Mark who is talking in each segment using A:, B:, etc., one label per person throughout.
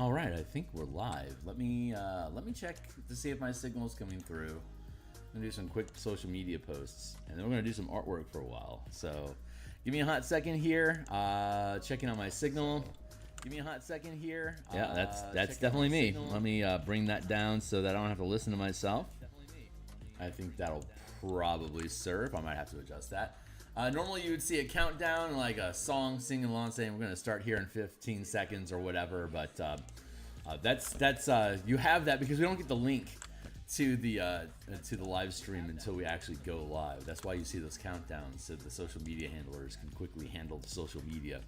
A: All right, I think we're live. Let me check to see if my signal is coming through. I'm gonna do some quick social media posts, and then we're gonna do some artwork for a while. So, give me a hot second here. Checking on my signal. Give me a hot second here. Yeah, that's definitely me. Let me bring that down so that I don't have to listen to myself. I think that'll probably serve. I might have to adjust that. Normally you would see a countdown, like a song singing along saying we're going to start here in 15 seconds or whatever, but that's you have that because we don't get the link to the live stream until we actually go live. That's why you see those countdowns so the social media handlers can quickly handle the social media.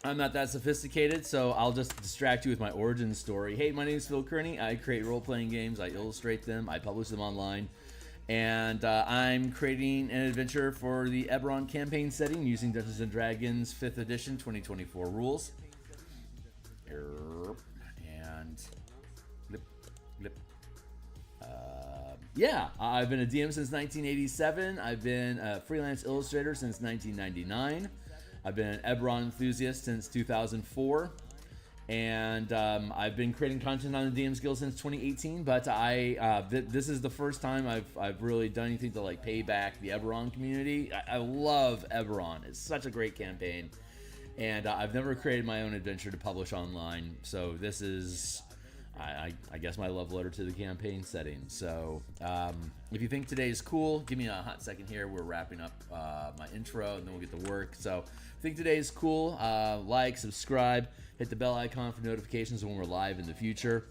A: I'm not that sophisticated, so I'll just distract you with my origin story. Hey, my name is Phil Kearney. I create role-playing games, I illustrate them, I publish them online. And I'm creating an adventure for the Eberron campaign setting using Dungeons & Dragons 5th edition 2024 rules. And yeah, I've been a DM since 1987. I've been a freelance illustrator since 1999. I've been an Eberron enthusiast since 2004. And I've been creating content on the DMsGuild since 2018, but this is the first time I've really done anything to like pay back the Eberron community. I love Eberron; it's such a great campaign, and I've never created my own adventure to publish online. So this is, I guess, my love letter to the campaign setting. So if you think today is cool, give me a hot second here. We're wrapping up my intro, and then we'll get to work. So if you think today is cool, like, subscribe. Hit the bell icon for notifications when we're live in the future.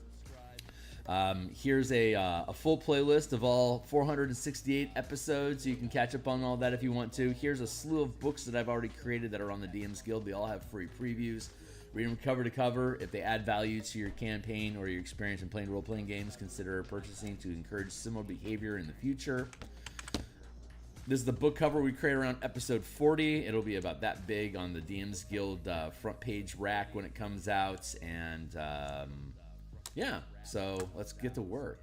A: Here's a full playlist of all 468 episodes, so you can catch up on all that if you want to. Here's a slew of books that I've already created that are on the DMsGuild. They all have free previews. Read them cover to cover. If they add value to your campaign or your experience in playing role-playing games, consider purchasing to encourage similar behavior in the future. This is the book cover we create around episode 40. It'll be about that big on the DMsGuild front page rack when it comes out. And yeah, so let's get to work.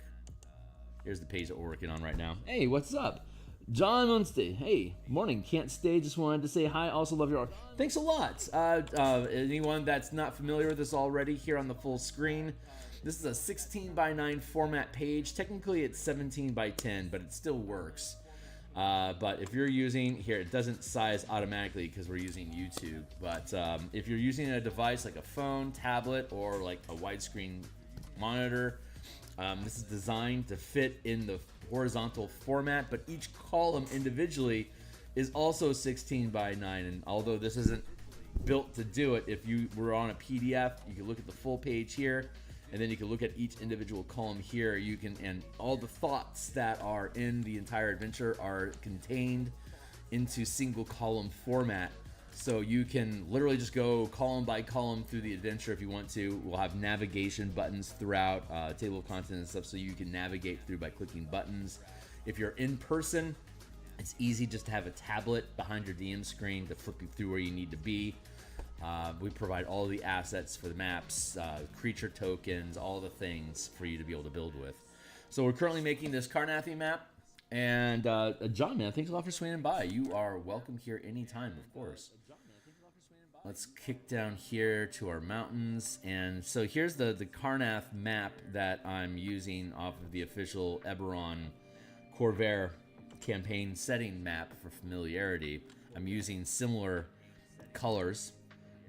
A: Here's the page that we're working on right now. Hey, what's up? John Munstey. Hey, morning. Can't stay. Just wanted to say hi. Also love your art. Thanks a lot. Anyone that's not familiar with this already, here on the full screen, this is a 16 by 9 format page. Technically, it's 17 by 10, but it still works. But if you're using, here, it doesn't size automatically because we're using YouTube, but if you're using a device like a phone, tablet, or like a widescreen monitor, this is designed to fit in the horizontal format, but each column individually is also 16 by 9, and although this isn't built to do it, if you were on a PDF, you can look at the full page here, and then you can look at each individual column here. You can, and all the thoughts that are in the entire adventure are contained into single column format. So you can literally just go column by column through the adventure if you want to. We'll have navigation buttons throughout, table of contents and stuff, so you can navigate through by clicking buttons. If you're in person, it's easy just to have a tablet behind your DM screen to flip you through where you need to be. We provide all the assets for the maps, creature tokens, all the things for you to be able to build with. So we're currently making this Carnathy map. And John, man, thanks a lot for swinging by. You are welcome here anytime, of course. Let's kick down here to our mountains. And so here's the Carnath map that I'm using off of the official Eberron Corvair campaign setting map for familiarity. I'm using similar colors,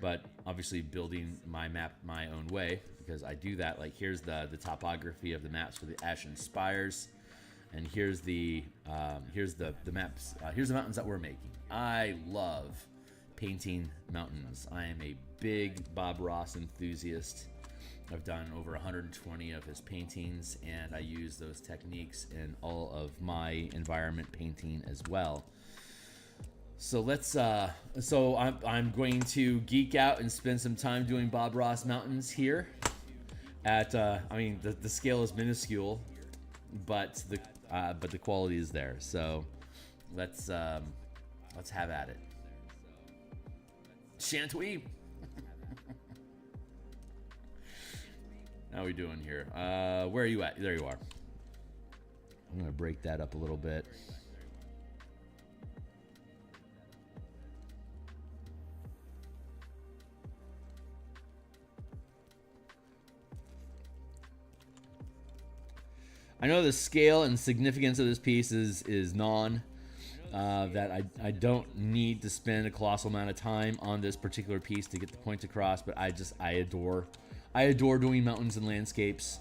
A: but obviously building my map my own way because I do that. Like here's the topography of the maps for the Ashen Spires, and here's the maps. Here's the mountains that we're making. I love painting mountains. I am a big Bob Ross enthusiast. I've done over 120 of his paintings, and I use those techniques in all of my environment painting as well. So let's. So I'm going to geek out and spend some time doing Bob Ross mountains here. At I mean the scale is minuscule, but the quality is there. So let's have at it. Chantwy. How are we doing here? Where are you at? There you are. I'm gonna break that up a little bit. I know the scale and significance of this piece is that I don't need to spend a colossal amount of time on this particular piece to get the point across, but I adore doing mountains and landscapes.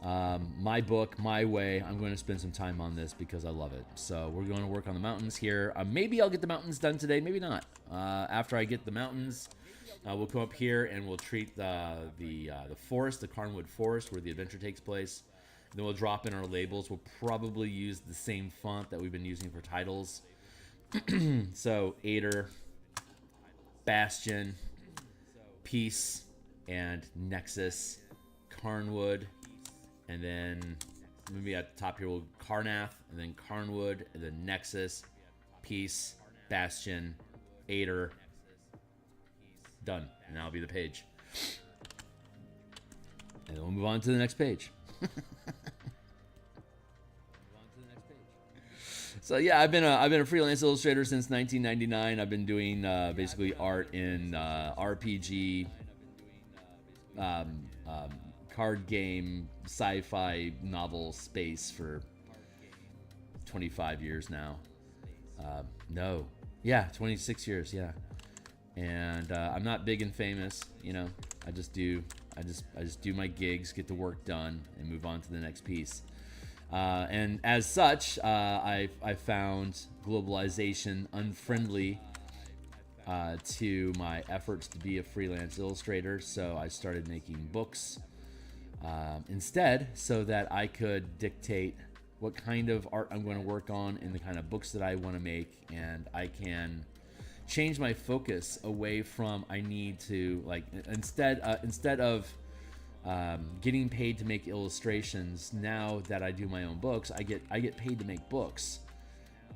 A: My book, my way. I'm going to spend some time on this because I love it. So we're going to work on the mountains here. Maybe I'll get the mountains done today, maybe not. After I get the mountains, we'll come up here and we'll treat the forest, the Carnwood Forest, where the adventure takes place. And then we'll drop in our labels. We'll probably use the same font that we've been using for titles. So Ader, Bastion, Peace, and Nexus, Carnwood, and then maybe at the top here we'll Carnath, and then Carnwood, and then Nexus, Peace, Bastion, Ader. Done. And that'll be the page. And then we'll move on to the next page. So yeah, I've been a freelance illustrator since 1999. I've been doing basically art in RPG, card game, sci-fi novel space for 25 years now. 26 years, yeah. And I'm not big and famous, you know. I just do my gigs, get the work done, and move on to the next piece. And as such, I found globalization unfriendly to my efforts to be a freelance illustrator. So I started making books instead, so that I could dictate what kind of art I'm going to work on and the kind of books that I want to make, and I can change my focus away from I need to instead of getting paid to make illustrations. Now that I do my own books, I get paid to make books.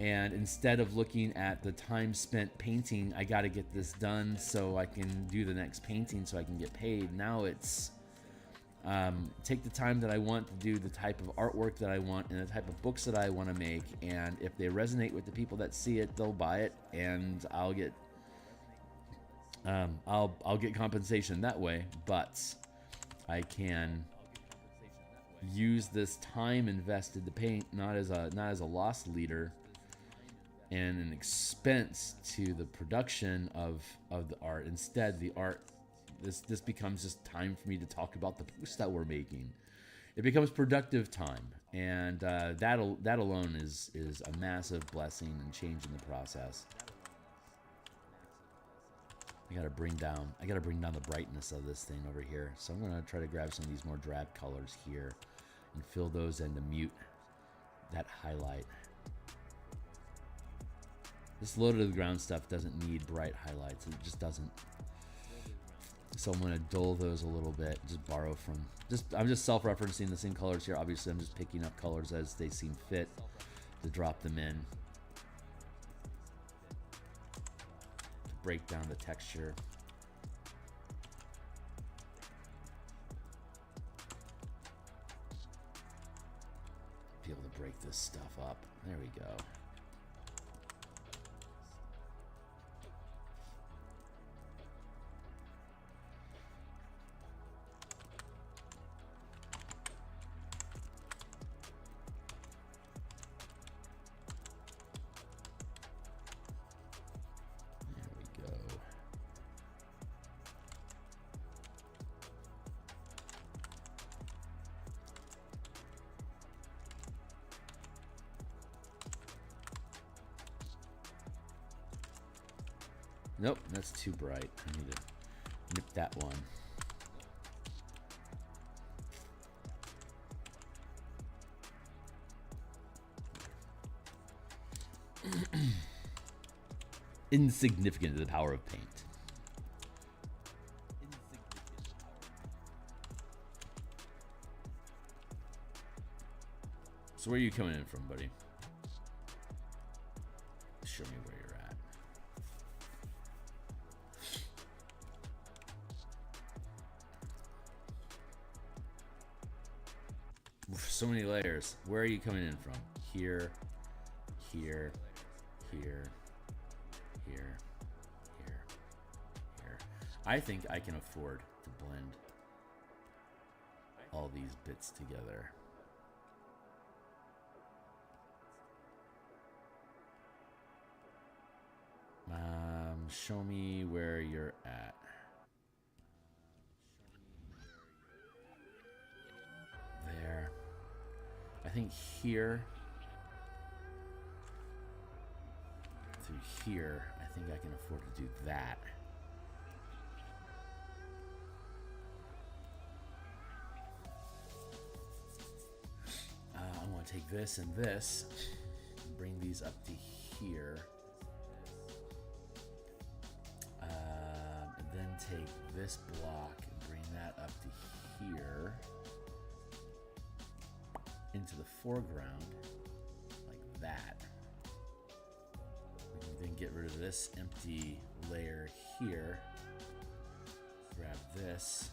A: And instead of looking at the time spent painting, I got to get this done so I can do the next painting so I can get paid. Now it's take the time that I want to do the type of artwork that I want and the type of books that I want to make. And if they resonate with the people that see it, they'll buy it, and I'll get compensation that way. But I can use this time invested to paint not as a loss leader and an expense to the production of the art. Instead, the art, this becomes just time for me to talk about the books that we're making. It becomes productive time, and that alone is a massive blessing and change in the process. I gotta bring down the brightness of this thing over here. So I'm gonna try to grab some of these more drab colors here and fill those in to mute that highlight. This low to the ground stuff doesn't need bright highlights. It just doesn't. So I'm gonna dull those a little bit. Just borrow from. I'm just self-referencing the same colors here. Obviously, I'm just picking up colors as they seem fit to drop them in. Break down the texture. Be able to break this stuff up. There we go. Nope, that's too bright. I need to nip that one. Insignificant to the power of paint. So where are you coming in from, buddy? Show me where you're at. So many layers. Where are you coming in from? Here, here, here, here, here, here. I think I can afford to blend all these bits together. Show me where you're at. There. I think here. Through here, I think I can afford to do that. I want to take this and this, and bring these up to here. And then take this block and bring that up to here. Into the foreground, like that. We can then get rid of this empty layer here. Grab this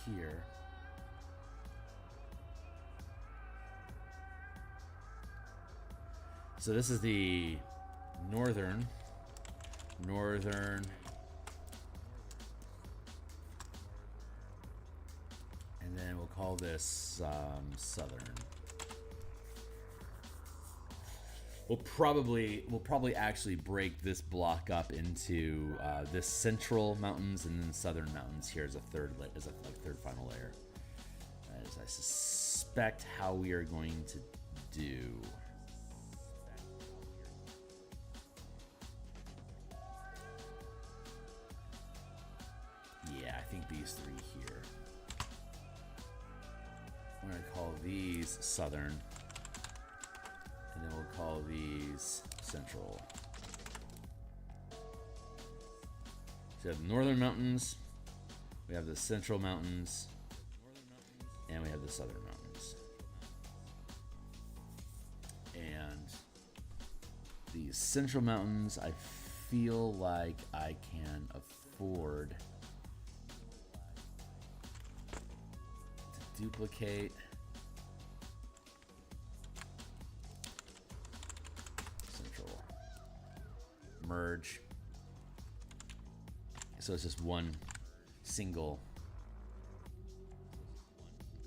A: here. So this is the northern, and then we'll call this southern. We'll probably actually break this block up into this central mountains and then southern mountains here as a third final layer. As I suspect how we are going to do. Yeah, I think these three here. I'm going to call these southern. And then we'll call these central. So we have the northern mountains, we have the central mountains, and we have the southern mountains. And these central mountains, I feel like I can afford to duplicate. Merge. So it's just one single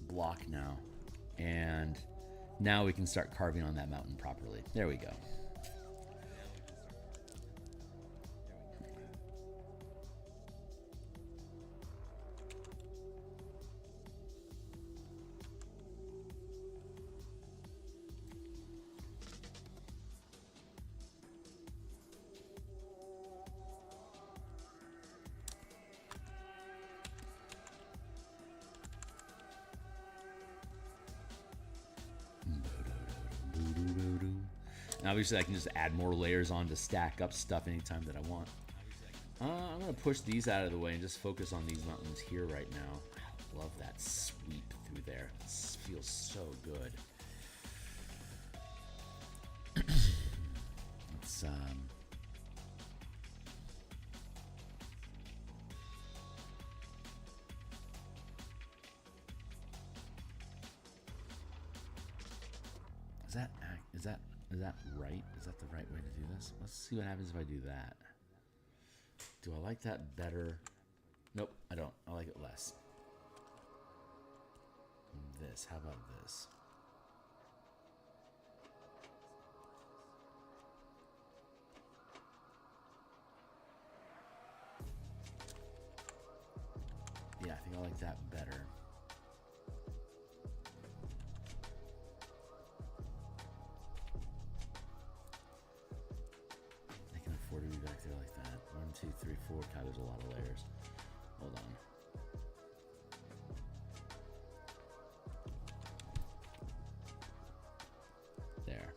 A: block now. And now we can start carving on that mountain properly. There we go. Obviously, I can just add more layers on to stack up stuff anytime that I want. I'm going to push these out of the way and just focus on these mountains here right now. I love that sweep through there. It feels so good. It's, Is that right? Is that the right way to do this? Let's see what happens if I do that. Do I like that better? Nope, I don't. I like it less. This. How about this? Yeah, I think I like that better. To be back there like that. 1, 2, 3, 4. God, there's a lot of layers. Hold on. There.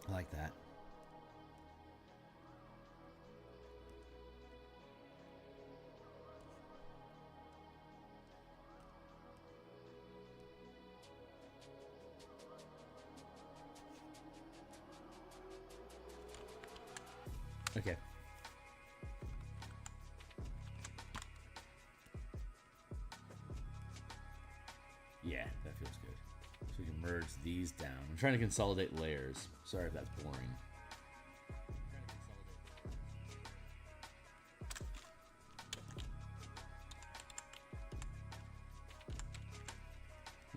A: I like that. Okay. Yeah, that feels good. So we can merge these down. I'm trying to consolidate layers. Sorry if that's boring.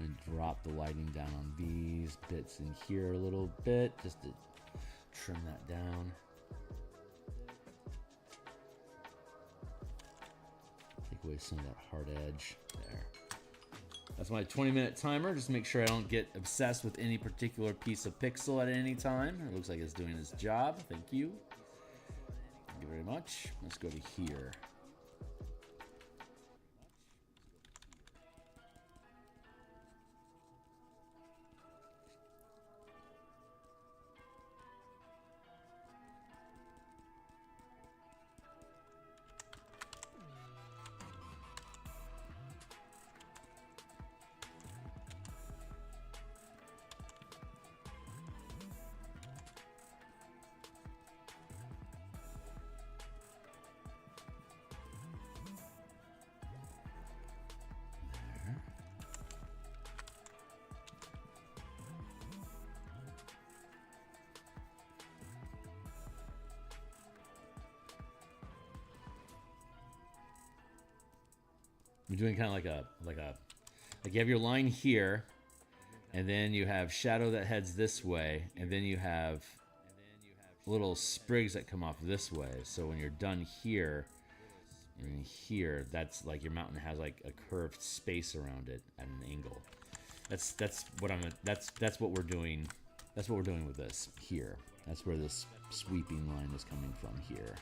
A: And drop the lighting down on these bits in here a little bit, just to trim that down. Take away some of that hard edge. There. That's my 20-minute timer. Just make sure I don't get obsessed with any particular piece of pixel at any time. It looks like it's doing its job. Thank you. Thank you very much. Let's go to here. You're doing kind of like you have your line here, and then you have shadow that heads this way, and then you have little sprigs that come off this way. So when you're done here, and here, that's like your mountain has like a curved space around it at an angle. That's what we're doing. That's what we're doing with this here. That's where this sweeping line is coming from here.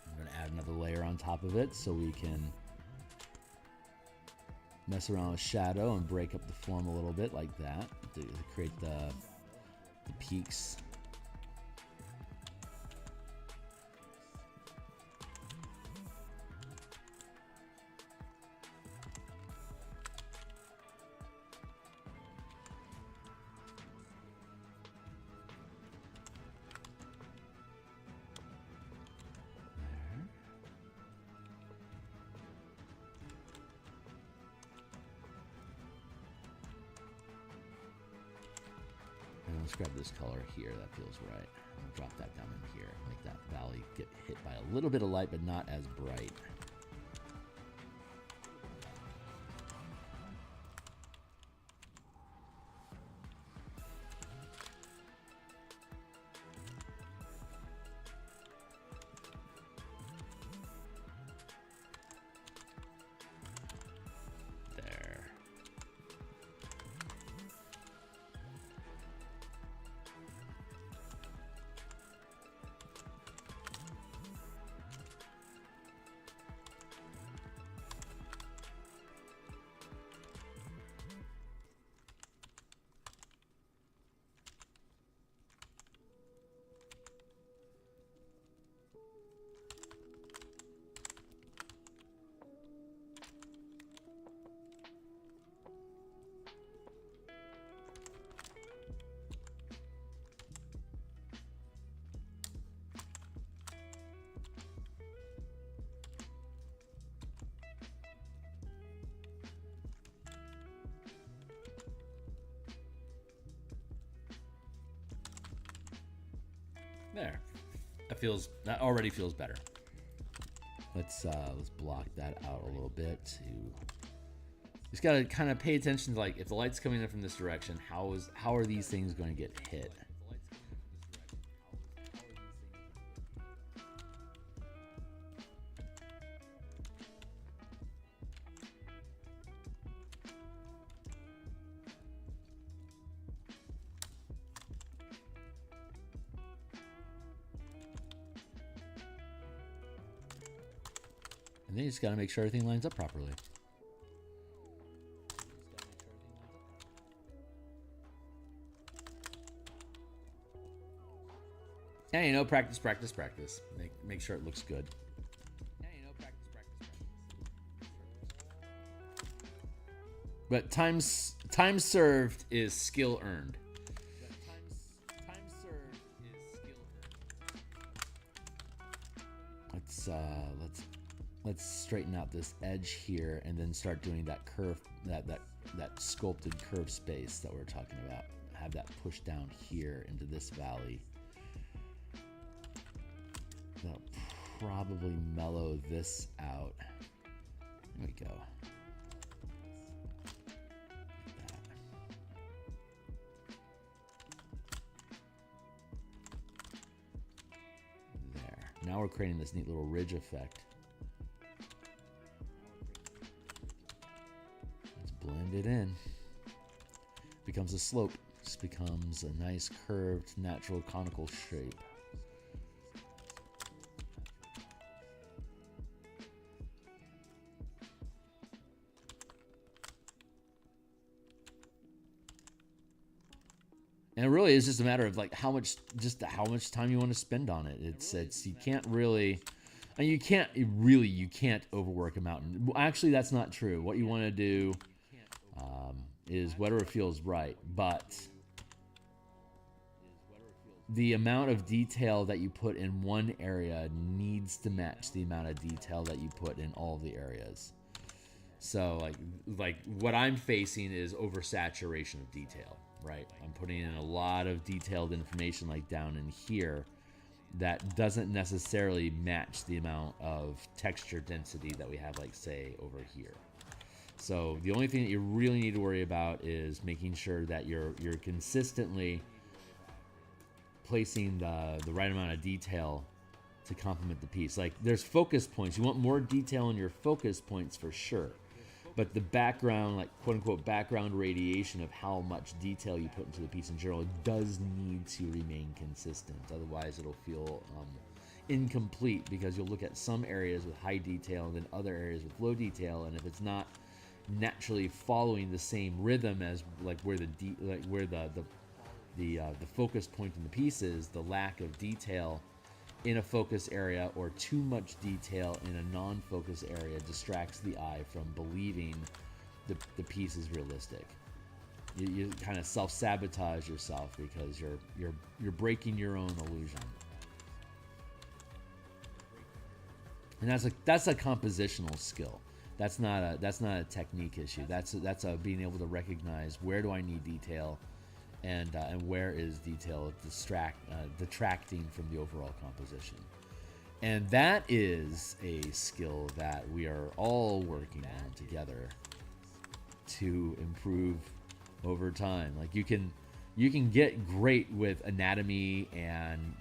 A: I'm going to add another layer on top of it so we can mess around with shadow and break up the form a little bit like that to create the peaks. Let's grab this color here. That feels right. I'm gonna drop that down in here. Make that valley get hit by a little bit of light, but not as bright. There. That already feels better. Let's block that out a little bit. Just gotta kind of pay attention to, like, if the light's coming in from this direction, how are these things going to get hit? And then you just got to make sure everything lines up properly. And, you know, practice, practice, practice. Make sure it looks good. But time served is skill earned. let's straighten out this edge here and then start doing that curve, that sculpted curve space that we're talking about. Have that push down here into this valley. That'll probably mellow this out. There we go. Now we're creating this neat little ridge effect. Let's blend it in. Becomes a slope. Just becomes a nice curved, natural conical shape. And it really is just a matter of like how much time you want to spend on it. It's you can't really, and you can't overwork a mountain. Well, actually, that's not true. What you want to do is whatever feels right, but the amount of detail that you put in one area needs to match the amount of detail that you put in all of the areas. So like what I'm facing is oversaturation of detail. Right, I'm putting in a lot of detailed information like down in here that doesn't necessarily match the amount of texture density that we have, like say over here. So the only thing that you really need to worry about is making sure that you're consistently placing the right amount of detail to complement the piece. Like there's focus points. You want more detail in your focus points for sure. But the background, like quote-unquote background radiation of how much detail you put into the piece in general does need to remain consistent. Otherwise, it'll feel incomplete because you'll look at some areas with high detail and then other areas with low detail. And if it's not naturally following the same rhythm as like where the focus point in the piece is, the lack of detail in a focus area or too much detail in a non-focus area distracts the eye from believing the piece is realistic. You kind of self-sabotage yourself because you're breaking your own illusion. And that's a compositional skill. That's not a technique issue. That's a being able to recognize where do I need detail, and where is detail detracting from the overall composition. And that is a skill that we are all working on together to improve over time. Like you can get great with anatomy and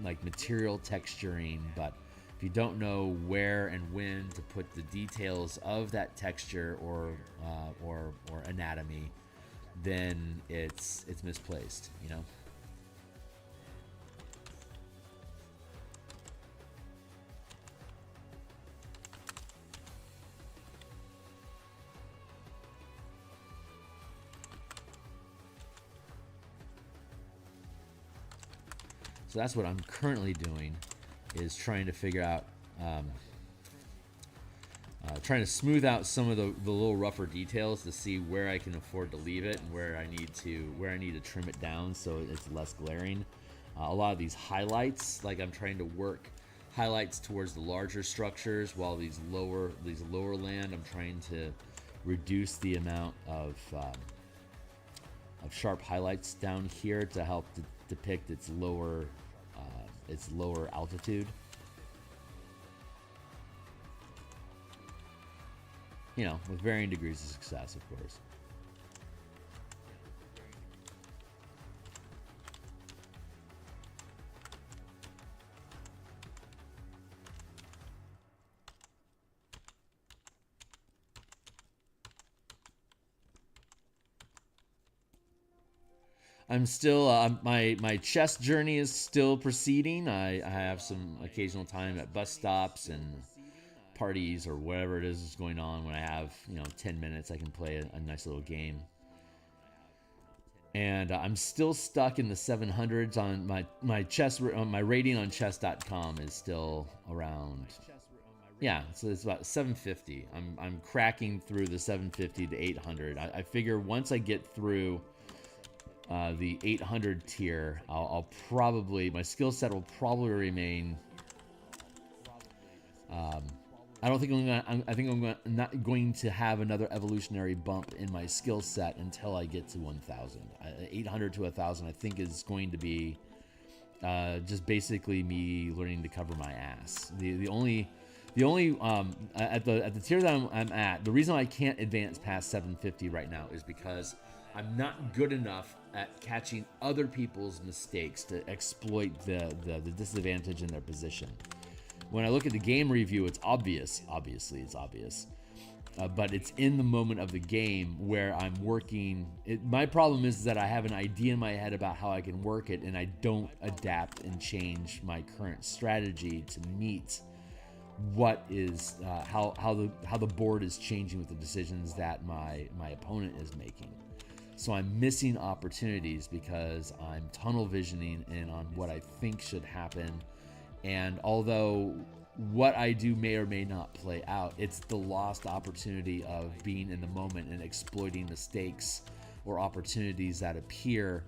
A: like material texturing, but if you don't know where and when to put the details of that texture or anatomy, then it's misplaced, you know? So that's what I'm currently doing, is trying to figure out trying to smooth out some of the little rougher details to see where I can afford to leave it and where I need to trim it down so it's less glaring. A lot of these highlights, like I'm trying to work highlights towards the larger structures, while these lower land, I'm trying to reduce the amount of sharp highlights down here to help depict its lower altitude. You know, with varying degrees of success, of course. I'm still, my chess journey is still proceeding. I have some occasional time at bus stops and parties or whatever it is going on. When I have 10 minutes, I can play a nice little game. And I'm still stuck in the 700s on my chess. My rating on chess.com is still around. Yeah, so it's about 750. I'm cracking through the 750 to 800. I figure once I get through the 800 tier, I'll probably, my skill set will probably remain I don't think I think not going to have another evolutionary bump in my skill set until I get to 1,000. 800 to 1,000, I think, is going to be just basically me learning to cover my ass. The only at the tier that I'm at, the reason I can't advance past 750 right now is because I'm not good enough at catching other people's mistakes to exploit the disadvantage in their position. When I look at the game review, it's obvious. Obviously, it's obvious. But it's in the moment of the game where I'm working. My problem is that I have an idea in my head about how I can work it, and I don't adapt and change my current strategy to meet what is how the board is changing with the decisions that my opponent is making. So I'm missing opportunities because I'm tunnel visioning in on what I think should happen. And although what I do may or may not play out, it's the lost opportunity of being in the moment and exploiting mistakes or opportunities that appear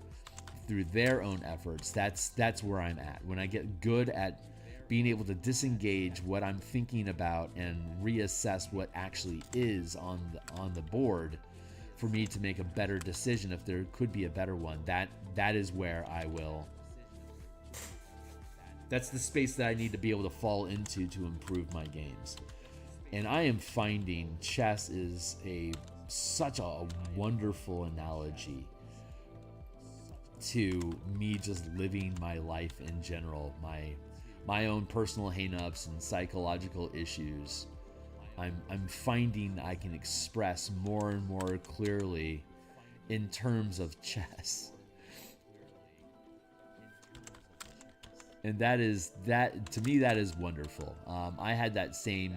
A: through their own efforts. That's where I'm at. When I get good at being able to disengage what I'm thinking about and reassess what actually is on the board for me to make a better decision, if there could be a better one, that is where I will. That's the space that I need to be able to fall into to improve my games. And I am finding chess is such a wonderful analogy to me just living my life in general, my own personal hang-ups and psychological issues. I'm finding I can express more and more clearly in terms of chess. And to me, that is wonderful. I had that same.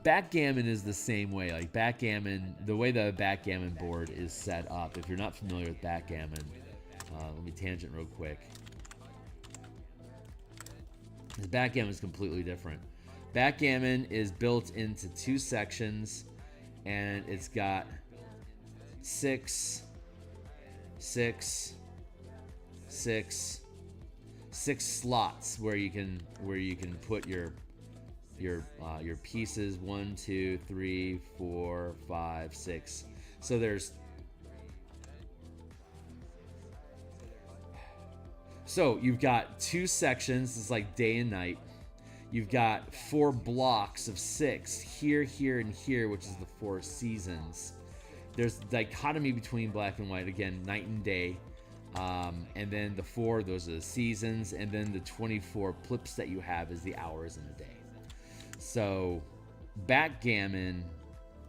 A: Backgammon is the same way. Like backgammon, the way the backgammon board is set up. If you're not familiar with backgammon, let me tangent real quick. The backgammon is completely different. Backgammon is built into two sections, and it's got six slots where you can put your pieces. 1, 2, 3, 4, 5, 6. So there's you've got two sections. It's like day and night. You've got 4 blocks of 6 here, here, and here, which is the 4 seasons. There's dichotomy between black and white, again, night and day. And then the 4, those are the seasons, and then the 24 plips that you have is the hours in the day. So backgammon,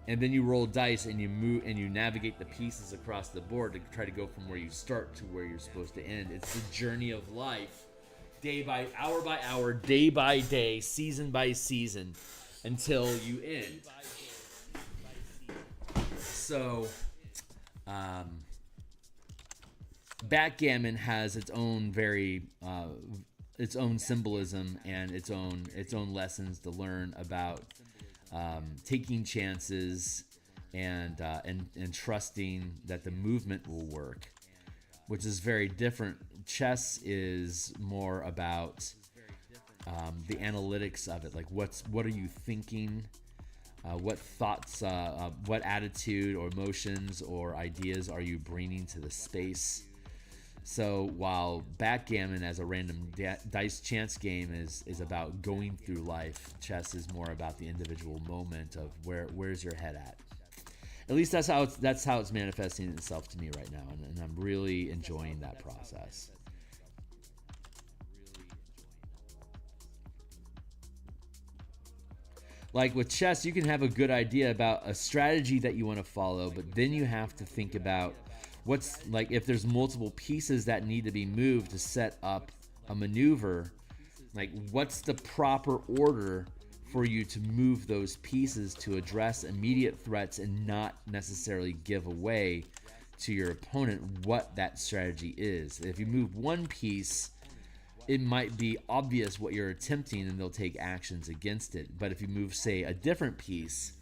A: and then you roll dice and you move and you navigate the pieces across the board to try to go from where you start to where you're supposed to end. It's the journey of life, hour by hour, day by day, season by season, until you end. So backgammon has its own its own symbolism and its own lessons to learn about taking chances and trusting that the movement will work, which is very different. Chess is more about the analytics of it, like what are you thinking, what thoughts, what attitude or emotions or ideas are you bringing to the space. So while backgammon as a random dice chance game is about going through life, chess is more about the individual moment of where's your head at. At least that's how it's manifesting itself to me right now, and I'm really enjoying that process. Like with chess, you can have a good idea about a strategy that you want to follow, but then you have to think about what's, like, if there's multiple pieces that need to be moved to set up a maneuver, like what's the proper order for you to move those pieces to address immediate threats and not necessarily give away to your opponent what that strategy is. If you move one piece, it might be obvious what you're attempting and they'll take actions against it. But if you move, say, a different piece,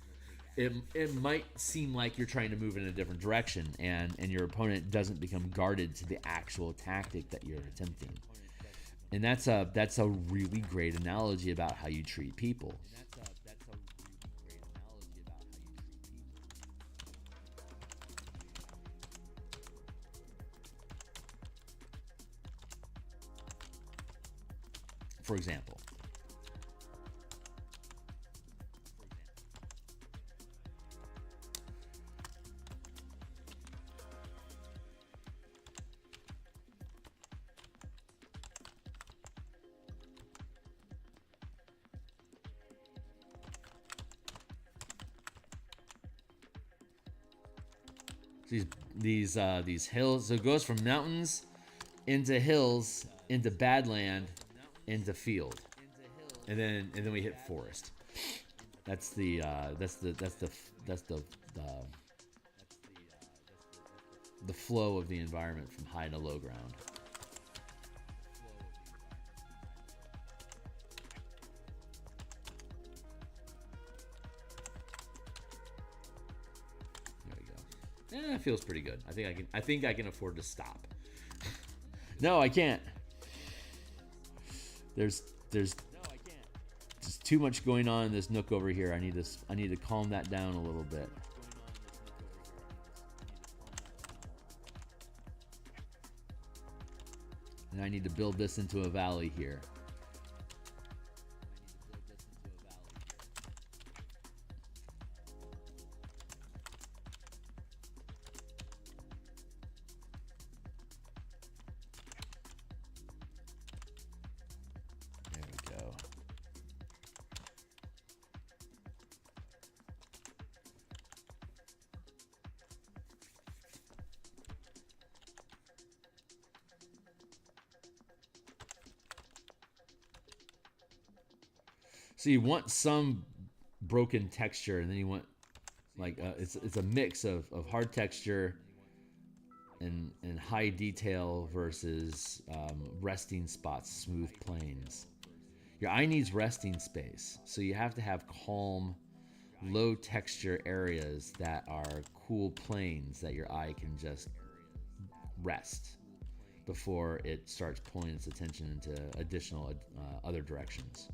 A: it might seem like you're trying to move in a different direction, and your opponent doesn't become guarded to the actual tactic that you're attempting. And that's a really great analogy about how you treat people. For example, these hills. So it goes from mountains into hills into badland into field, and then we hit forest. That's the flow of the environment from high to low ground. It feels pretty good. I think I can afford to stop. No, I can't. There's just too much going on in this nook over here. I need to calm that down a little bit. And I need to build this into a valley here. So you want some broken texture, and then you want like it's a mix of hard texture and high detail versus resting spots, smooth planes. Your eye needs resting space, so you have to have calm, low texture areas that are cool planes that your eye can just rest before it starts pulling its attention into additional other directions.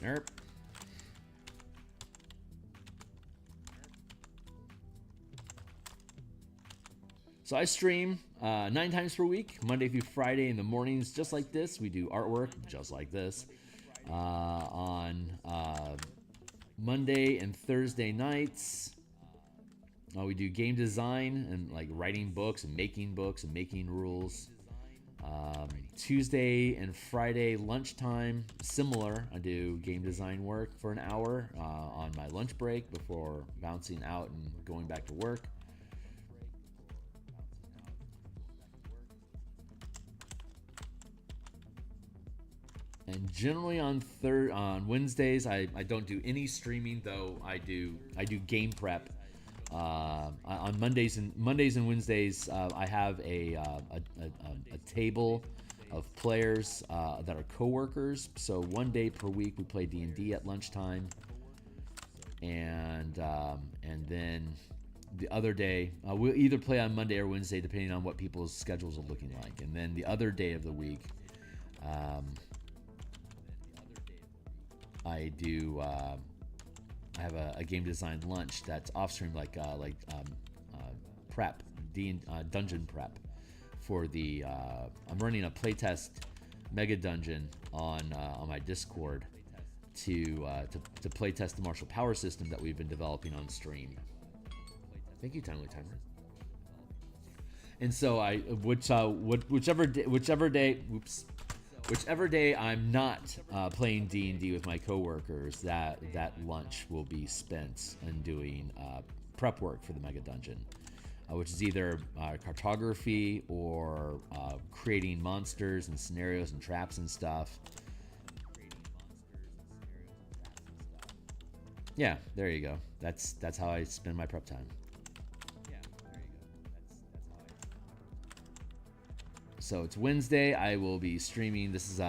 A: Nope. So I stream 9 times per week, Monday through Friday in the mornings, just like this. We do artwork, just like this, on Monday and Thursday nights. We do game design and like writing books and making rules. Tuesday and Friday lunchtime, similar. I do game design work for an hour on my lunch break before bouncing out and going back to work. And generally on Wednesdays, I don't do any streaming, though I do game prep On Mondays and Wednesdays, I have a table of players that are coworkers. So one day per week we play D&D at lunchtime, and then the other day we'll either play on Monday or Wednesday depending on what people's schedules are looking like. And then the other day of the week, I do. I have a game design lunch that's off stream, like prep, dungeon prep for the. I'm running a playtest mega dungeon on my Discord to playtest the martial power system that we've been developing on stream. Thank you, Timely Timer. And so whichever day I'm not playing D&D with my coworkers, that lunch will be spent in doing prep work for the mega dungeon, which is either cartography or creating monsters and scenarios and traps and stuff. Yeah, there you go. That's how I spend my prep time. So it's Wednesday. I will be streaming. This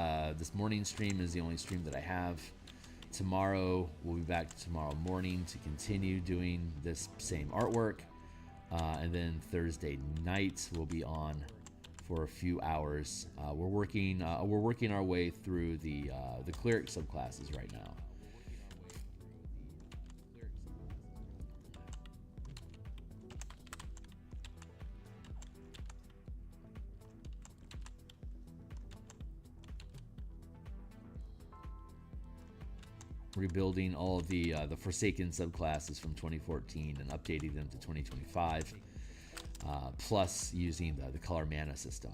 A: morning stream is the only stream that I have. Tomorrow we'll be back tomorrow morning to continue doing this same artwork, and then Thursday night we'll be on for a few hours. We're working our way through the cleric subclasses right now. Rebuilding all of the Forsaken subclasses from 2014 and updating them to 2025, plus using the color mana system.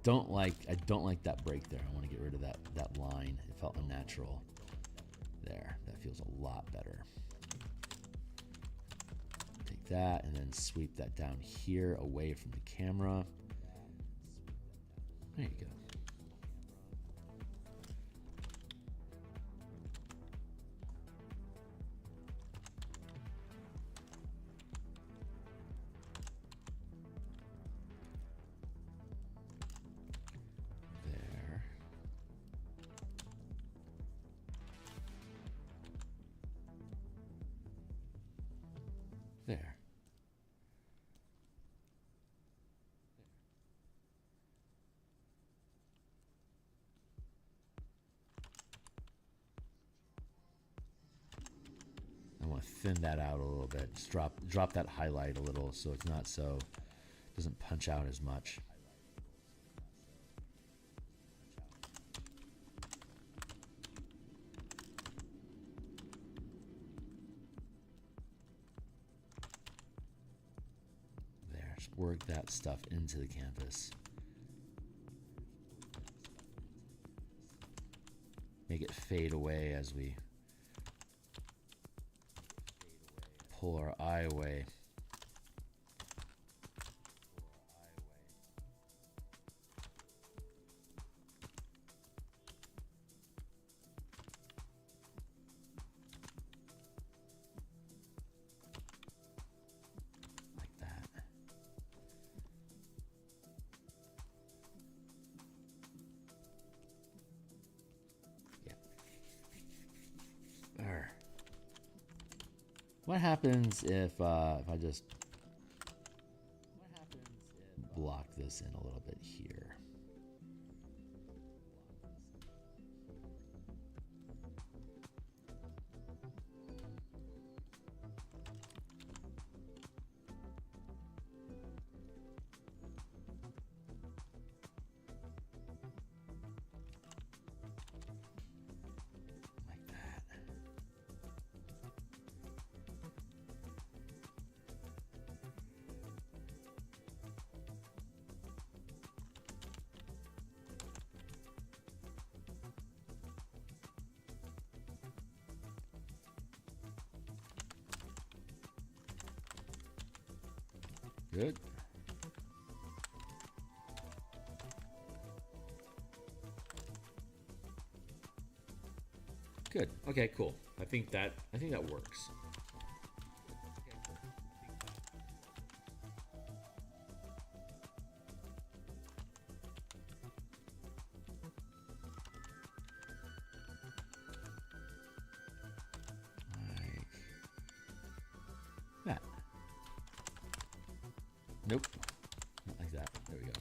A: I don't like that break there. I want to get rid of that line. It felt unnatural. There, that feels a lot better. That and then sweep that down here away from the camera. There you go. There. There. I want to thin that out a little bit. Just drop that highlight a little so it's not so doesn't punch out as much. There, just work that stuff into the canvas. Make it fade away as we pull our eye away. Like that. Yeah. There. What happens if I just block this in a little bit here? Like that. Good. Good. Okay, cool. I think that works. Like that. Nope. Not like that. There we go.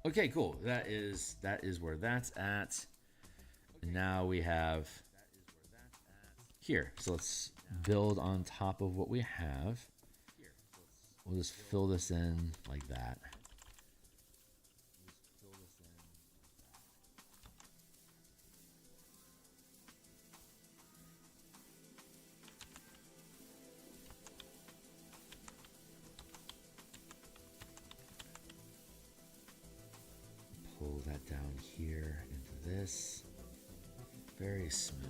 A: Okay, cool. That is where that's at. And now we have here. So let's build on top of what we have. We'll just fill this in like that. Pull that down here into this. Very smooth.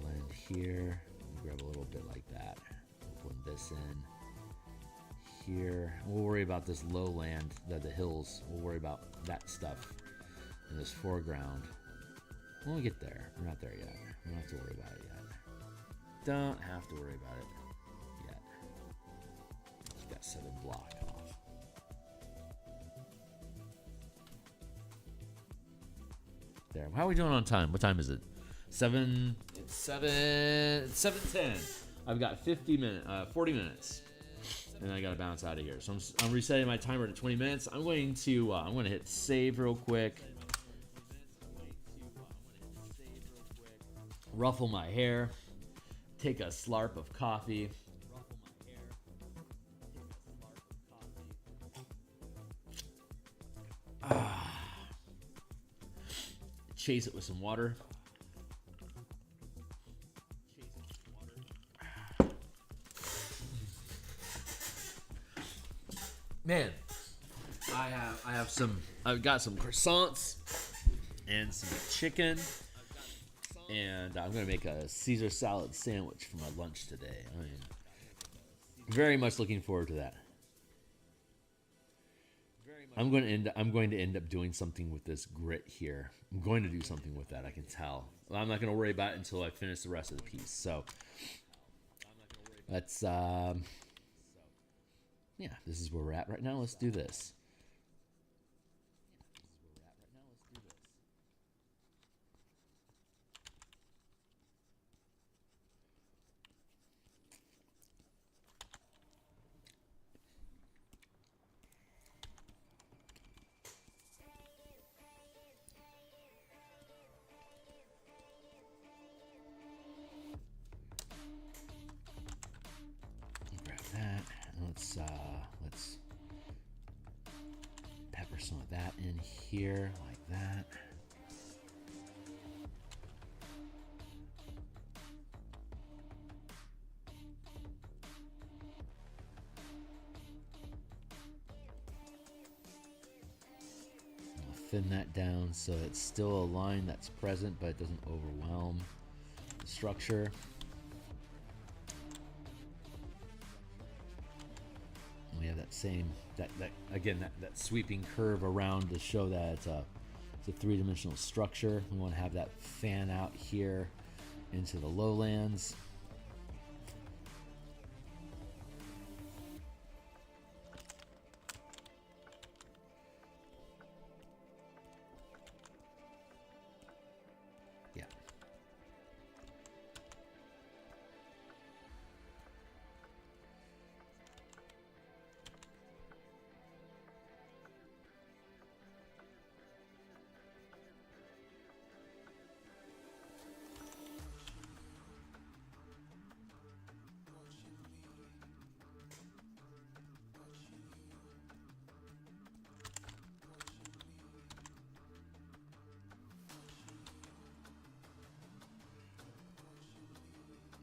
A: Blend here. Grab a little bit like that. We'll blend this in here. We'll worry about this lowland, the hills. We'll worry about that stuff in this foreground when we get there. We're not there yet. We don't have to worry about it yet. Don't have to worry about it yet. Just got set a block off. There. How are we doing on time? What time is it? 7. It's 7:10. I've got 40 minutes, and I got to bounce out of here. So I'm resetting my timer to 20 minutes. I'm going to hit save real quick. Ruffle my hair. Take a slurp of coffee. Chase it with some water. Man, I've got some croissants and some chicken. And I'm going to make a Caesar salad sandwich for my lunch today. I mean, very much looking forward to that. I'm going to end up doing something with this grit here. I'm going to do something with that, I can tell. I'm not going to worry about it until I finish the rest of the piece. So let's yeah, this is where we're at right now. Let's do this. Let's pepper some of that in here like that. I'll thin that down so it's still a line that's present, but it doesn't overwhelm the structure. We have that same, that sweeping curve around to show that it's a three-dimensional structure. We want to have that fan out here into the lowlands. Yeah.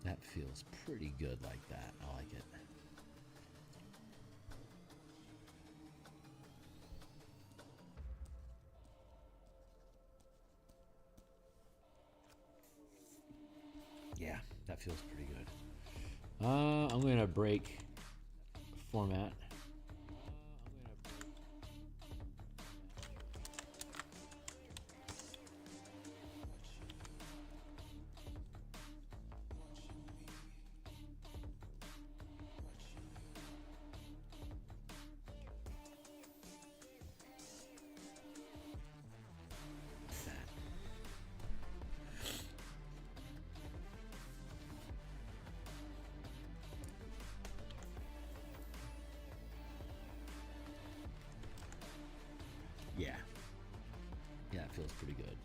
A: That feels pretty good like that. I like it. Yeah, that feels pretty good. I'm going to break format. Yeah. Yeah, it feels pretty good.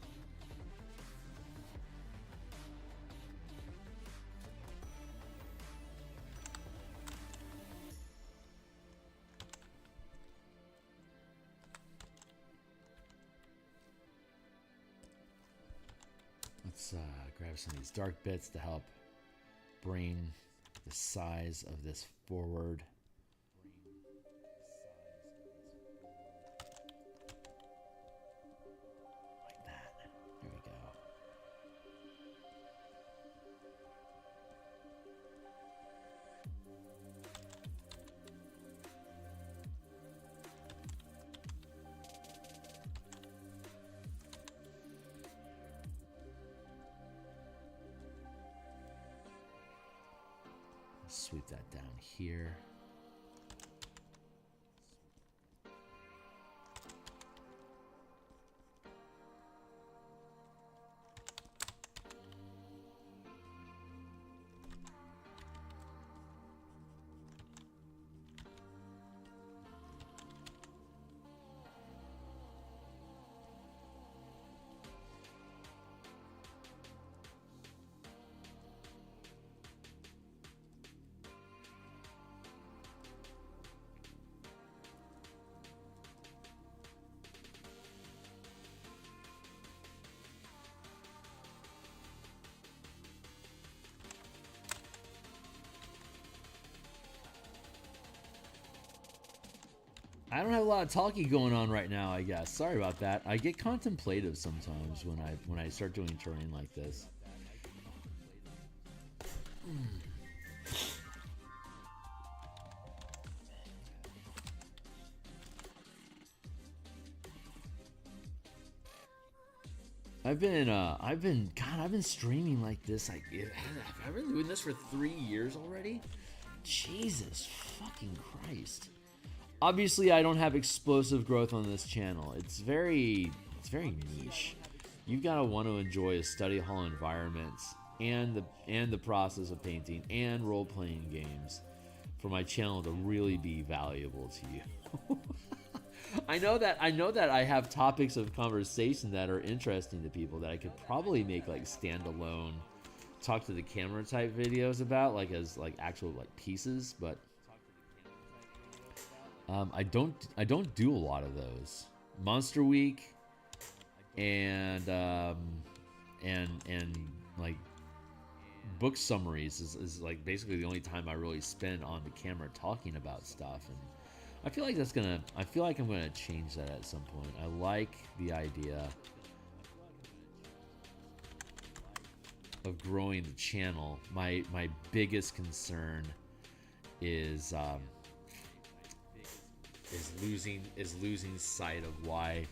A: Let's grab some of these dark bits to help bring the size of this forward. Like that. There we go. Sweep that down here. I don't have a lot of talking going on right now, I guess. Sorry about that. I get contemplative sometimes when I start doing terrain like this. I've been streaming like this. I've been doing this for 3 years already. Jesus fucking Christ. Obviously, I don't have explosive growth on this channel. It's very niche. You've got to want to enjoy a study hall environment and the process of painting and role-playing games for my channel to really be valuable to you. I know that I have topics of conversation that are interesting to people that I could probably make like standalone talk to the camera type videos about, like as like actual like pieces, but I don't do a lot of those. Monster Week and like book summaries is like basically the only time I really spend on the camera talking about stuff, and I feel like I'm gonna change that at some point. I like the idea of growing the channel. My biggest concern is losing sight of why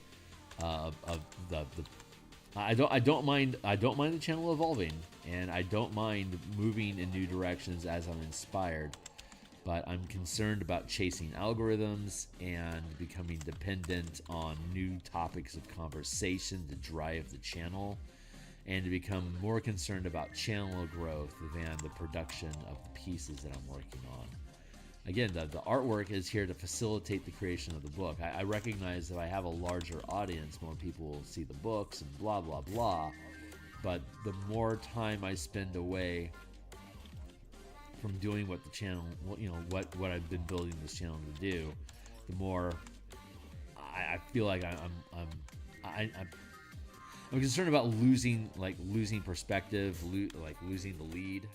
A: of the I don't mind the channel evolving, and I don't mind moving in new directions as I'm inspired, but I'm concerned about chasing algorithms and becoming dependent on new topics of conversation to drive the channel, and to become more concerned about channel growth than the production of the pieces that I'm working on. Again, the artwork is here to facilitate the creation of the book. I recognize that I have a larger audience, more people will see the books and blah, blah, blah. But the more time I spend away from doing what the channel, what I've been building this channel to do, the more I feel like I'm concerned about losing perspective, losing the lead,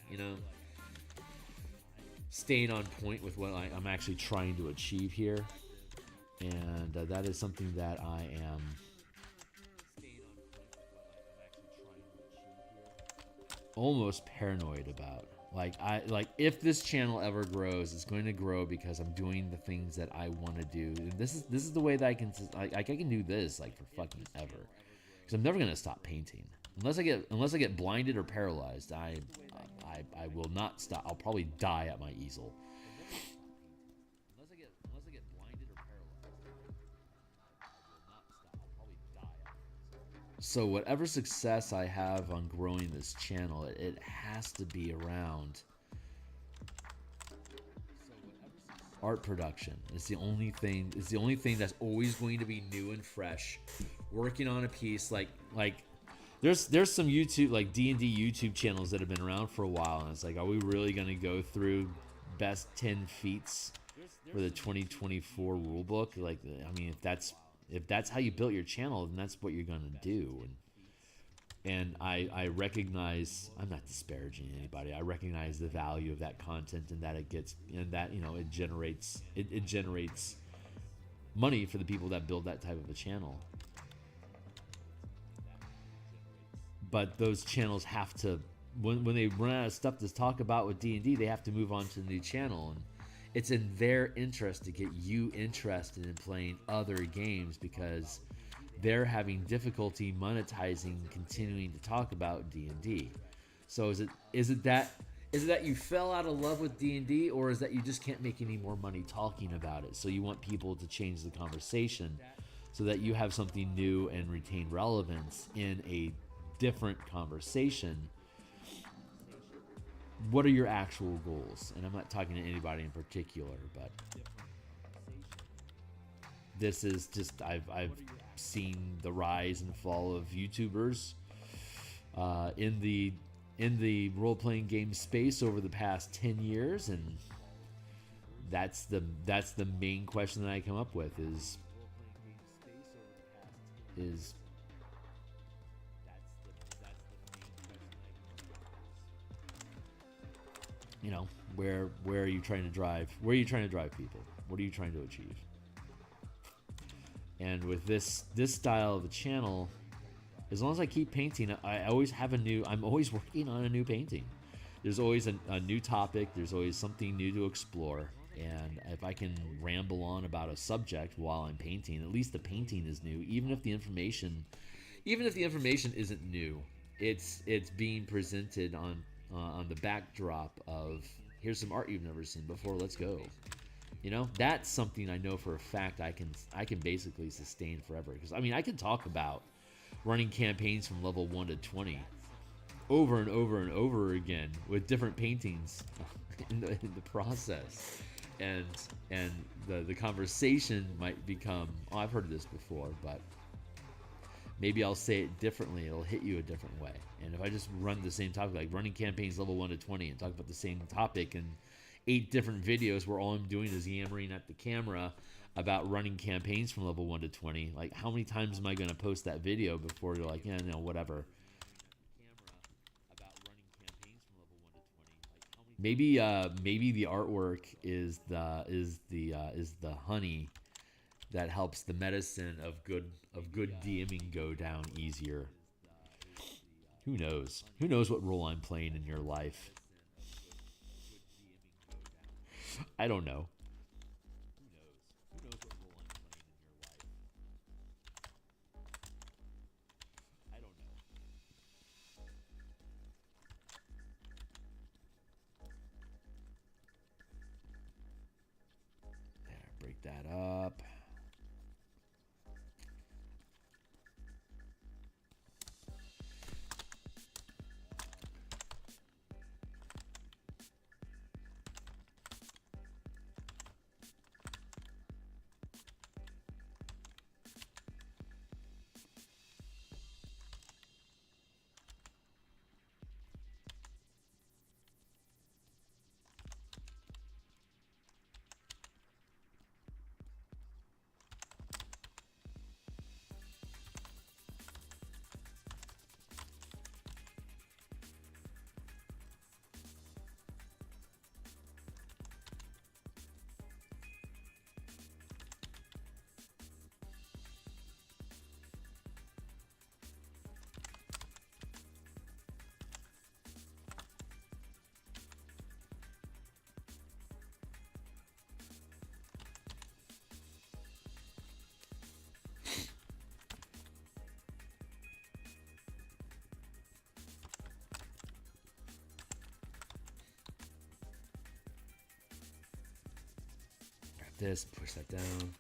A: staying on point with what I'm actually trying to achieve here, and that is something that I am almost paranoid about. Like if this channel ever grows, it's going to grow because I'm doing the things that I want to do. And this is the way that I can I can do this like for fucking ever. Because I'm never gonna stop painting unless I get blinded or paralyzed. I will not stop. I'll probably die at my easel. Unless I get blinded or paralyzed, I will not stop. I'll probably die at my easel. So whatever success I have on growing this channel, it has to be around art production. It's the only thing. It's the only thing that's always going to be new and fresh. Working on a piece like there's some YouTube like D&D YouTube channels that have been around for a while, and it's like, are we really going to go through best 10 feats for the 2024 rulebook? Like, I mean, if that's how you built your channel, then that's what you're going to do. And I recognize, I'm not disparaging anybody. I recognize the value of that content and that it gets, and that, you know, it generates money for the people that build that type of a channel. But those channels have to, when they run out of stuff to talk about with D&D, they have to move on to the new channel. And it's in their interest to get you interested in playing other games because they're having difficulty monetizing, continuing to talk about D&D. So is it that you fell out of love with D&D, or is that you just can't make any more money talking about it? So you want people to change the conversation so that you have something new and retain relevance in a different conversation. What are your actual goals? And I'm not talking to anybody in particular, but this is just, I've seen the rise and fall of YouTubers in the role-playing game space over the past 10 years, and that's the main question that I come up with is you know, where are you trying to drive? Where are you trying to drive people? What are you trying to achieve? And with this style of the channel, as long as I keep painting, I always have I'm always working on a new painting. There's always a new topic. There's always something new to explore. And if I can ramble on about a subject while I'm painting, at least the painting is new. Even if the information isn't new, it's being presented on the backdrop of, here's some art you've never seen before, let's go. You know, that's something I know for a fact I can basically sustain forever. Because I mean, I can talk about running campaigns from level 1 to 20 over and over and over again with different paintings in the process, and the conversation might become, oh, I've heard this before, but maybe I'll say it differently. It'll hit you a different way. And if I just run the same topic, like running campaigns level 1 to 20 and talk about the same topic in 8 different videos where all I'm doing is yammering at the camera about running campaigns from level 1 to 20, like how many times am I going to post that video before you're like, yeah, no, whatever. Maybe the artwork is the honey that helps the medicine of good DMing go down easier. Who knows? Who knows what role I'm playing in your life? I don't know. Who knows what role I'm playing in your life? I don't know. There, break that up. this, push that down.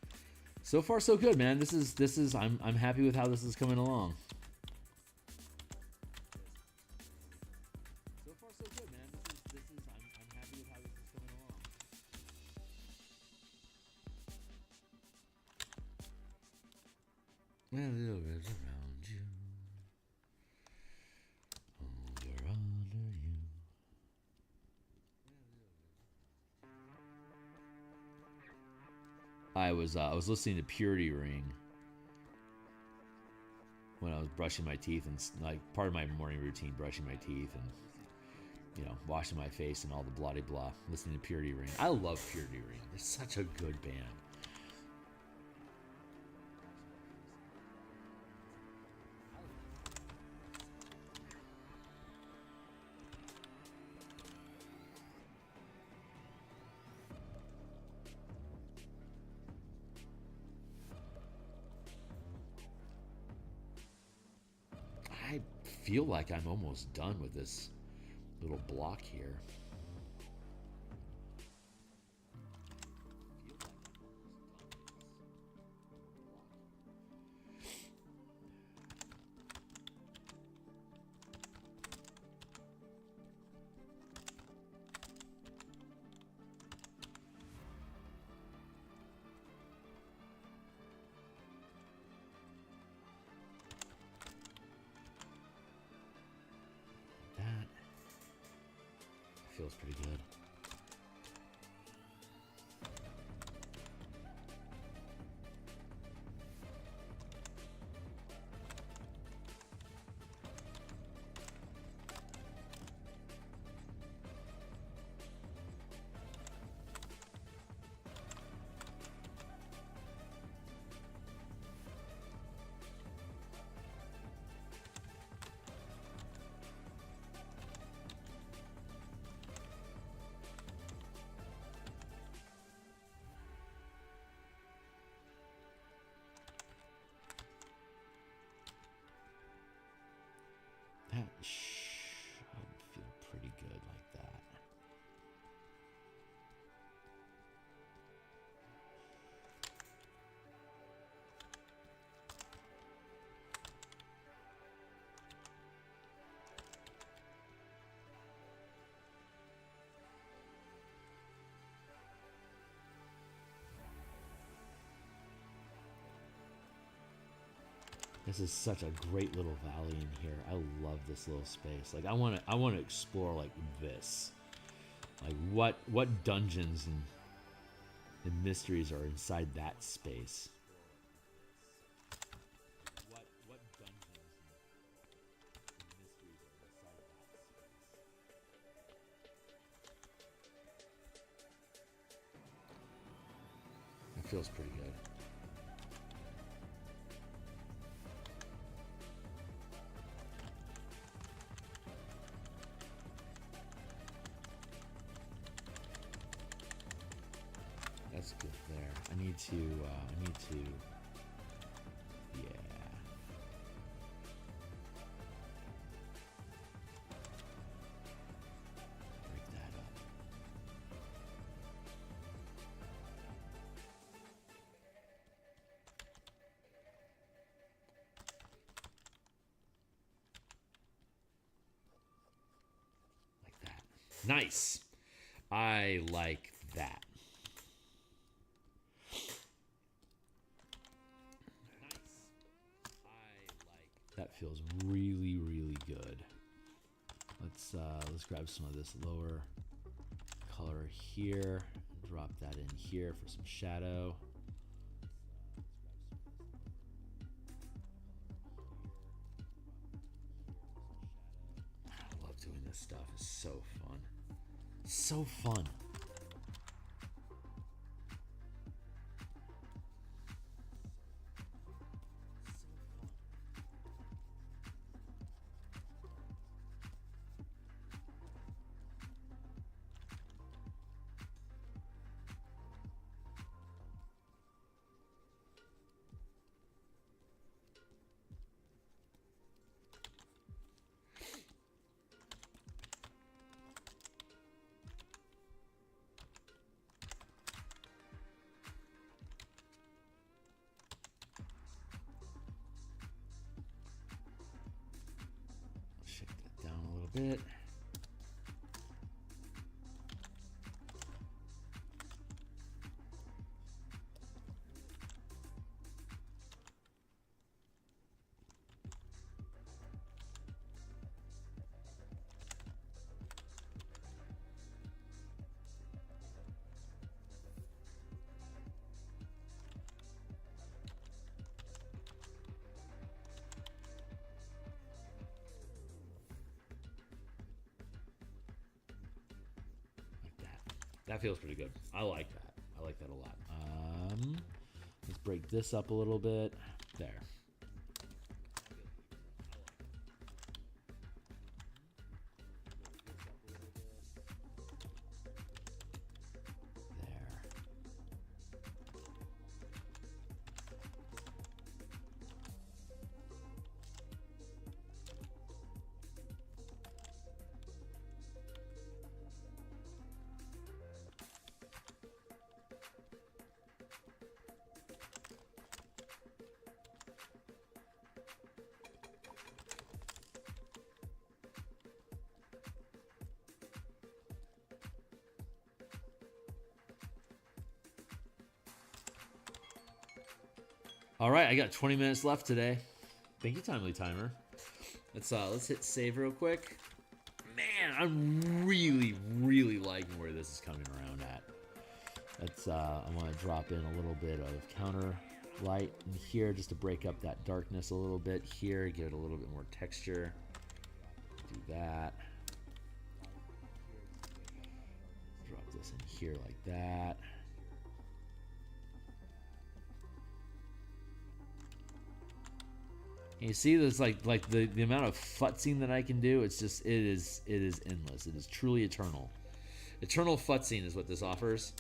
A: So far, so good, man. This is. I'm happy with how this is coming along. So far, so good, man. I'm happy with how this is coming along. Well, the rivers around you, under you. I was listening to Purity Ring when I was brushing my teeth, and like part of my morning routine, brushing my teeth and, you know, washing my face and all the blah blah. Listening to Purity Ring. I love Purity Ring. They're such a good band. I feel like I'm almost done with this little block here. Feels pretty good. That should feel pretty good like that. This is such a great little valley in here. I love this little space. Like I want to explore like this. Like what dungeons and mysteries are inside that space. What dungeons and mysteries are inside that space. It feels pretty good. That's good there. I need to, yeah. Break that up. Like that. Nice. I like that. That feels really, really good. Let's grab some of this lower color here. Drop that in here for some shadow. I love doing this stuff. It's so fun. So fun. bit. That feels pretty good. I like that. I like that a lot. Let's break this up a little bit. There. All right, I got 20 minutes left today. Thank you, Timely Timer. Let's hit save real quick. Man, I'm really, really liking where this is coming around at. I want to drop in a little bit of counter light in here just to break up that darkness a little bit here, give it a little bit more texture. Do that. Drop this in here like that. And you see, there's like the amount of futzing that I can do. It's just it is endless. It is truly eternal. Eternal futzing is what this offers.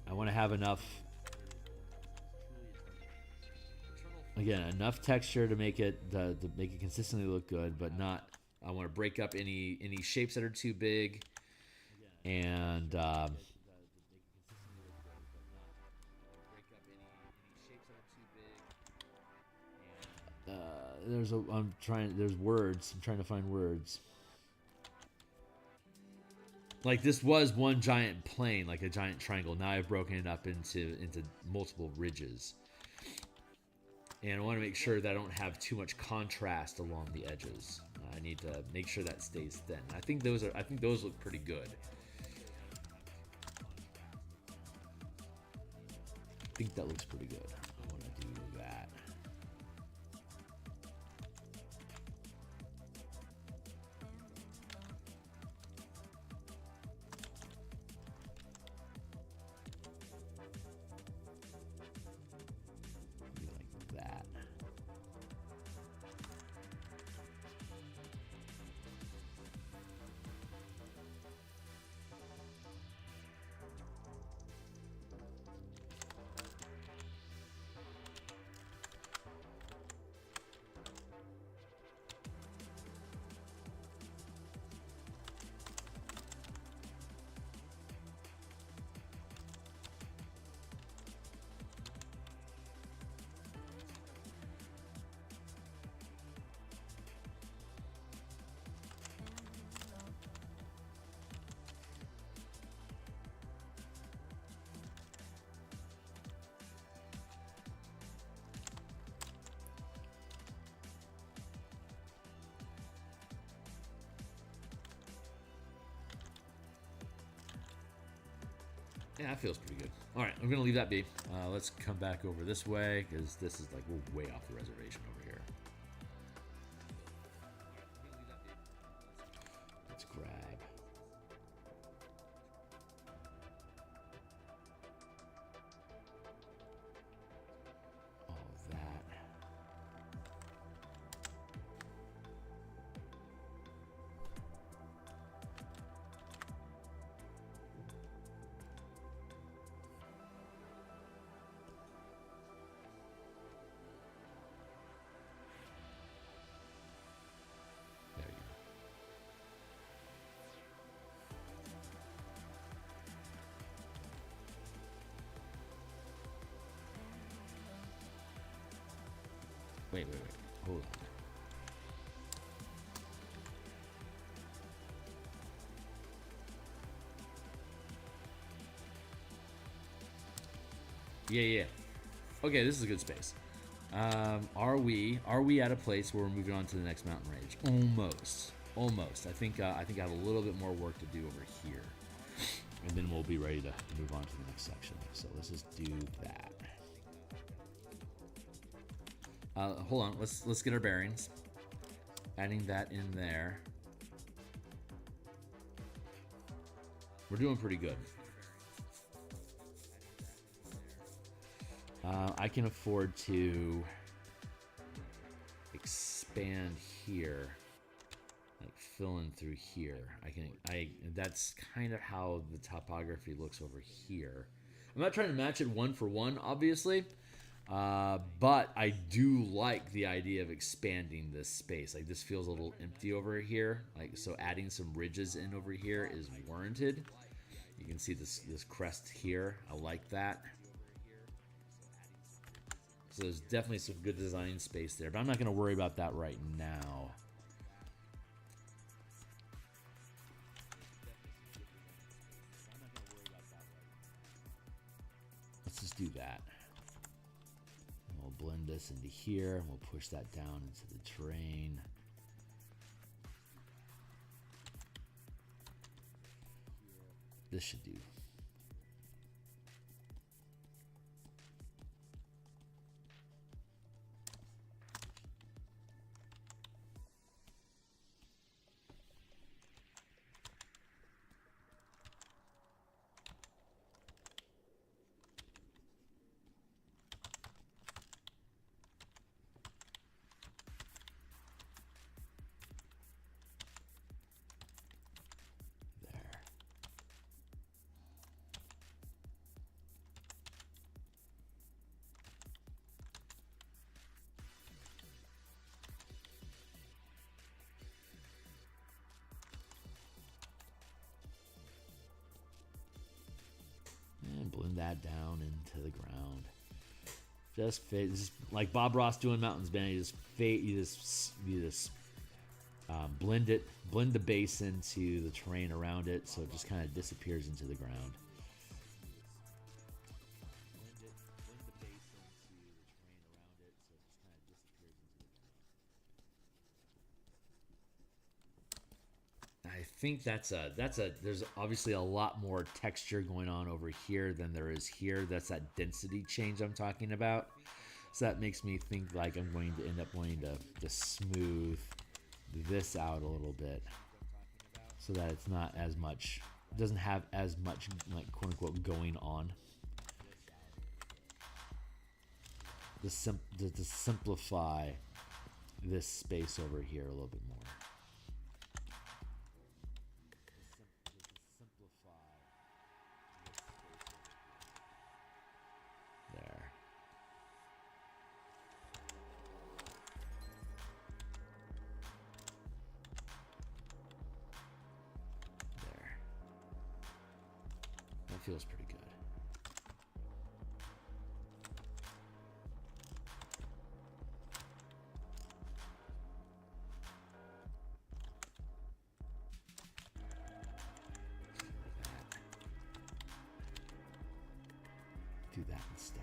A: I want to have enough. Again, enough texture to make it consistently look good, but not. I want to break up any shapes that are too big, and there's words. I'm trying to find words. Like this was one giant plane, like a giant triangle. Now I've broken it up into multiple ridges. And I want to make sure that I don't have too much contrast along the edges. I need to make sure that stays thin. I think those look pretty good. I think that looks pretty good. I want to do that. Yeah, that feels pretty good. All right, I'm going to leave that be. Let's come back over this way because this is like we're way off the reservation over here. Let's grab. All of that. Wait. Hold on. Yeah, yeah. Okay, this is a good space. Are we at a place where we're moving on to the next mountain range? Almost. I think I have a little bit more work to do over here, and then we'll be ready to move on to the next section. So let's just do that. Hold on. Let's get our bearings. Adding that in there. We're doing pretty good. I can afford to expand here, like fill in through here. That's kind of how the topography looks over here. I'm not trying to match it one for one, obviously, but I do like the idea of expanding this space. Like, this feels a little empty over here. Like, so adding some ridges in over here is warranted. You can see this crest here. I like that. So there's definitely some good design space there, but I'm not going to worry about that right now. Let's just do that. And we'll blend this into here, and we'll push that down into the terrain. This should do. And blend that down into the ground. Just like Bob Ross doing mountains, man. You just blend the base into the terrain around it, so it just kind of disappears into the ground. I think there's obviously a lot more texture going on over here than there is here. That's that density change I'm talking about. So that makes me think like I'm going to end up wanting to smooth this out a little bit so that it's not as much, doesn't have as much, like, quote unquote going on. To simplify this space over here a little bit more. Feels pretty good. Do that instead.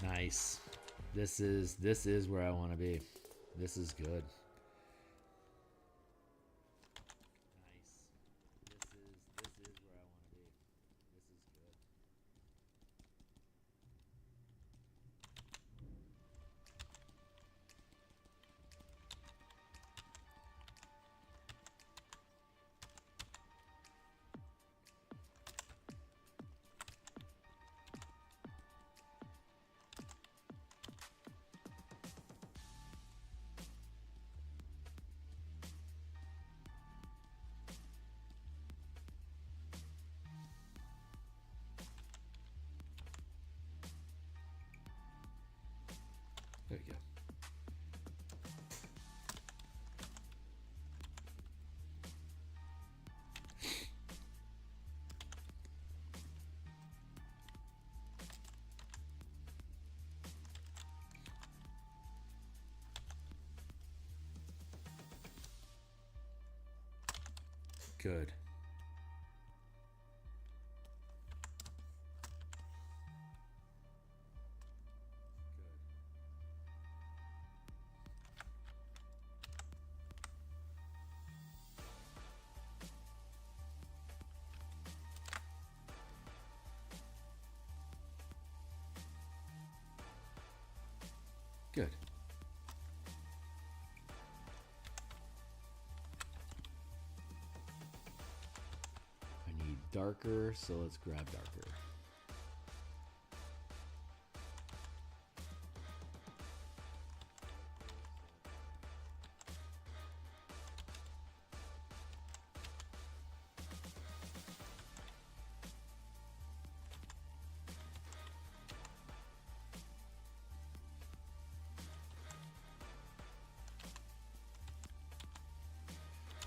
A: Nice. This is where I want to be. This is good. Good. Good. I need darker, so let's grab darker.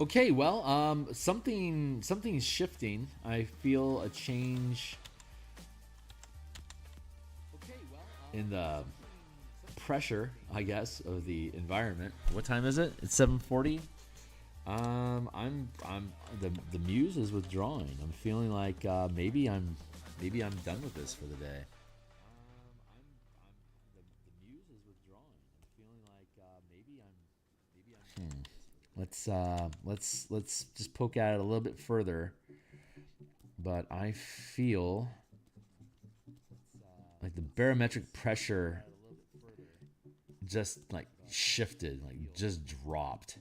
A: Okay, well, something's shifting. I feel a change in the pressure, I guess, of the environment. What time is it? It's 7:40. The muse is withdrawing. I'm feeling like maybe I'm done with this for the day. The muse is withdrawing. I'm feeling like maybe I'm. Let's just poke at it a little bit further. But I feel like the barometric pressure just like shifted, like just dropped.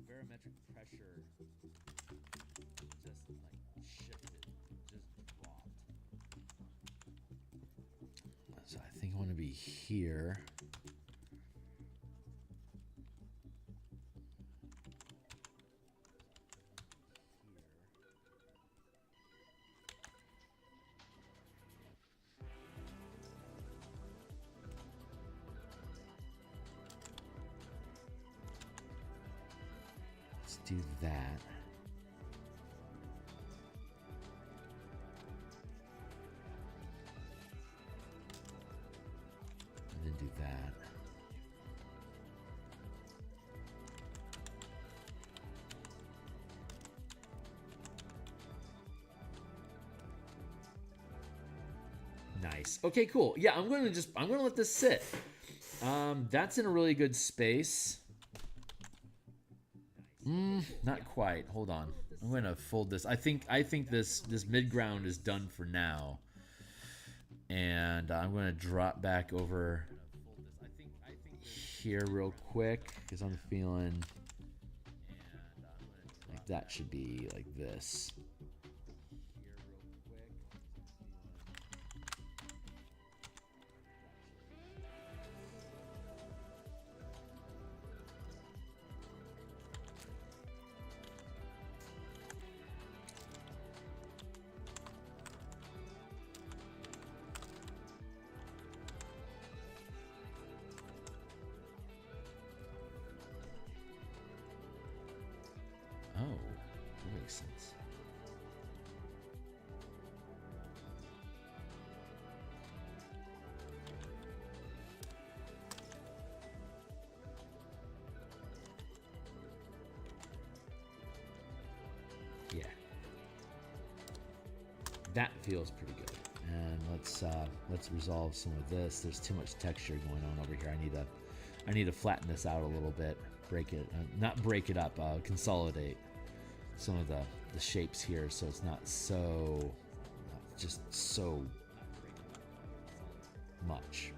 A: Barometric pressure just like shifted, just dropped. So I think I want to be here. Do that. And then do that. Nice. Okay, cool. Yeah, I'm going to let this sit. That's in a really good space. Not quite. Hold on. I'm going to fold this. I think this mid ground is done for now. And I'm going to drop back over here real quick because I'm feeling like that should be like this. Oh, that makes sense. Yeah. That feels pretty good. And let's resolve some of this. There's too much texture going on over here. I need to flatten this out a little bit. Break it, not break it up, consolidate some of the shapes here so it's not so, just so much.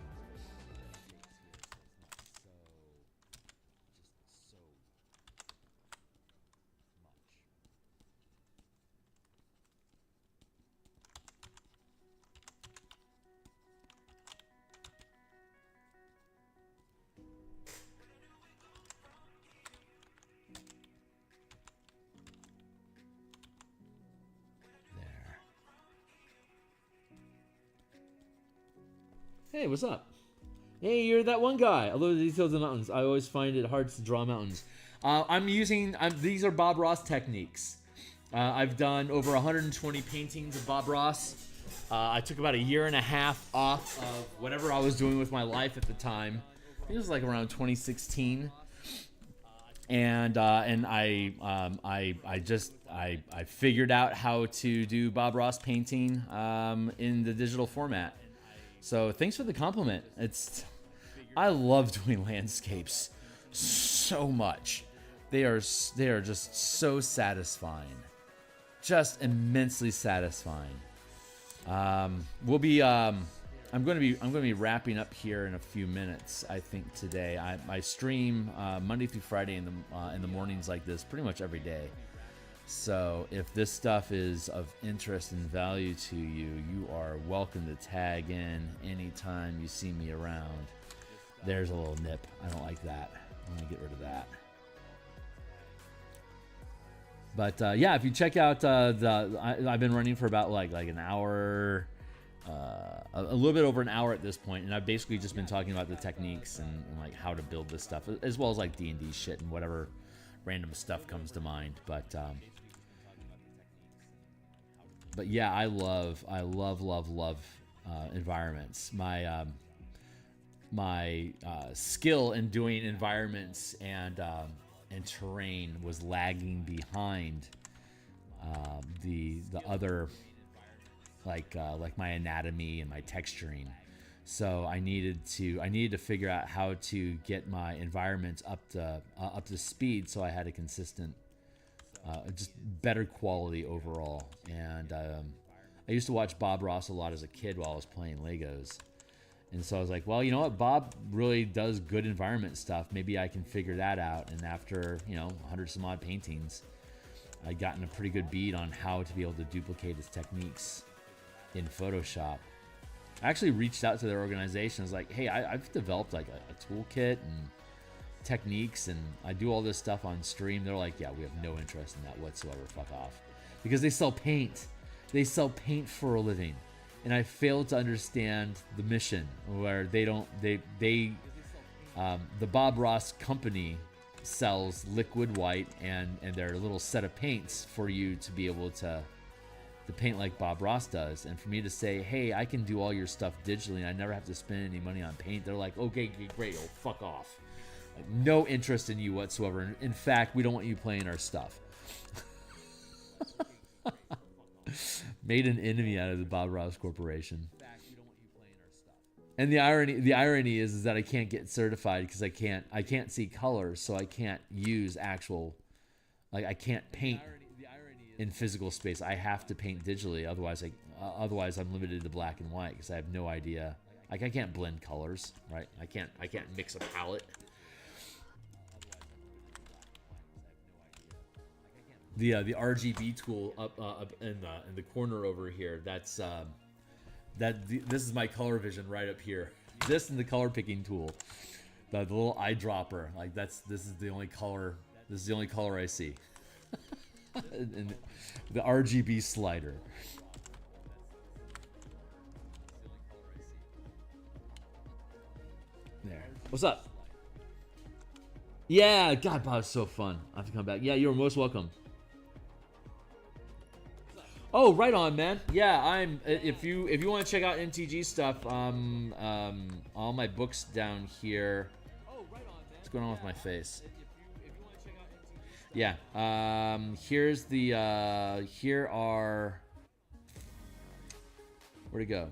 A: Hey, what's up? Hey, you're that one guy. I love the details of the mountains. I always find it hard to draw mountains. These are Bob Ross techniques. I've done over 120 paintings of Bob Ross. I took about a year and a half off of whatever I was doing with my life at the time. I think it was like around 2016. I figured out how to do Bob Ross painting in the digital format. So thanks for the compliment. I love doing landscapes so much. They are just so satisfying, just immensely satisfying. I'm going to be wrapping up here in a few minutes. I think today I stream Monday through Friday in the mornings like this pretty much every day. So if this stuff is of interest and value to you, you are welcome to tag in anytime you see me around. There's a little nip. I don't like that. I'm gonna get rid of that. But yeah, if you check out I've been running for about like an hour. A little bit over an hour at this point, and I've basically just been talking about the techniques and like how to build this stuff, as well as like D&D shit and whatever random stuff comes to mind. But yeah, I love environments. My skill in doing environments and terrain was lagging behind the other. Like my anatomy and my texturing, so I needed to figure out how to get my environments up to speed, so I had a consistent, just better quality overall. And I used to watch Bob Ross a lot as a kid while I was playing Legos, and so I was like, well, you know what, Bob really does good environment stuff. Maybe I can figure that out. And after 100 some odd paintings, I'd gotten a pretty good bead on how to be able to duplicate his techniques in Photoshop. I actually reached out to their organization. I was like, hey, I've developed like a toolkit and techniques, and I do all this stuff on stream. They're like, yeah, we have no interest in that whatsoever. Fuck off. Because they sell paint. They sell paint for a living. And I failed to understand the mission, where the Bob Ross company sells liquid white and their little set of paints for you to be able to paint like Bob Ross does. And for me to say, hey, I can do all your stuff digitally and I never have to spend any money on paint, they're like, okay, great, oh, fuck off. Like, no interest in you whatsoever. In fact, we don't want you playing our stuff. Made an enemy out of the Bob Ross Corporation. And the irony is that I can't get certified because I can't see colors, so I can't use actual, like, I can't paint in physical space. I have to paint digitally, otherwise I'm limited to black and white because I have no idea. Like, I can't blend colors, right? I can't mix a palette. The RGB tool up in the corner over here. That's this is my color vision right up here. This and the color picking tool, the little eyedropper. Like this is the only color. This is the only color I see. And the RGB slider. There. What's up? Yeah, God, Bob, it's so fun. I have to come back. Yeah, you're most welcome. Oh, right on, man. Yeah, if you want to check out NTG stuff, all my books down here. What's going on with my face? Yeah. Here's the here are, where'd it go?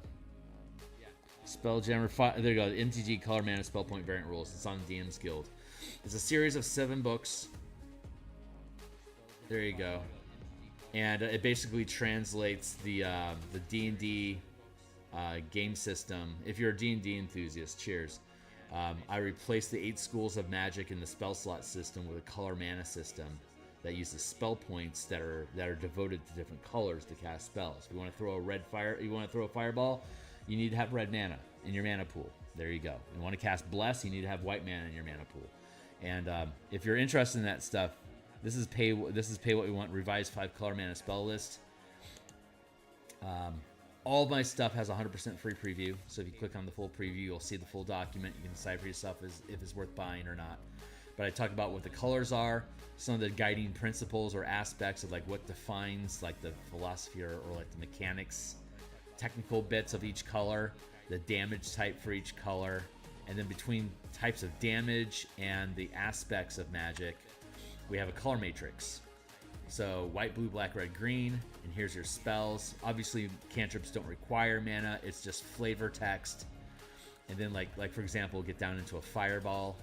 A: Spelljammer. There you go. The MTG Color Mana Spell Point Variant Rules. It's on DMsGuild. It's a series of 7 books. There you go. And it basically translates the D&D game system. If you're a D&D enthusiast, cheers. I replaced the 8 schools of magic in the spell slot system with a color mana system that uses spell points that are devoted to different colors to cast spells. If you want to throw a fireball, you need to have red mana in your mana pool. There you go. You want to cast bless, you need to have white mana in your mana pool. And if you're interested in that stuff, this is pay what we want. Revised 5 color mana spell list. All of my stuff has 100% free preview. So if you click on the full preview, you'll see the full document. You can decide for yourself if it's worth buying or not. But I talk about what the colors are, some of the guiding principles or aspects of like what defines like the philosophy or like the mechanics, technical bits of each color, the damage type for each color, and then between types of damage and the aspects of magic, we have a color matrix. So white, blue, black, red, green, and here's your spells. Obviously, cantrips don't require mana. It's just flavor text. And then, like for example, get down into a fireball.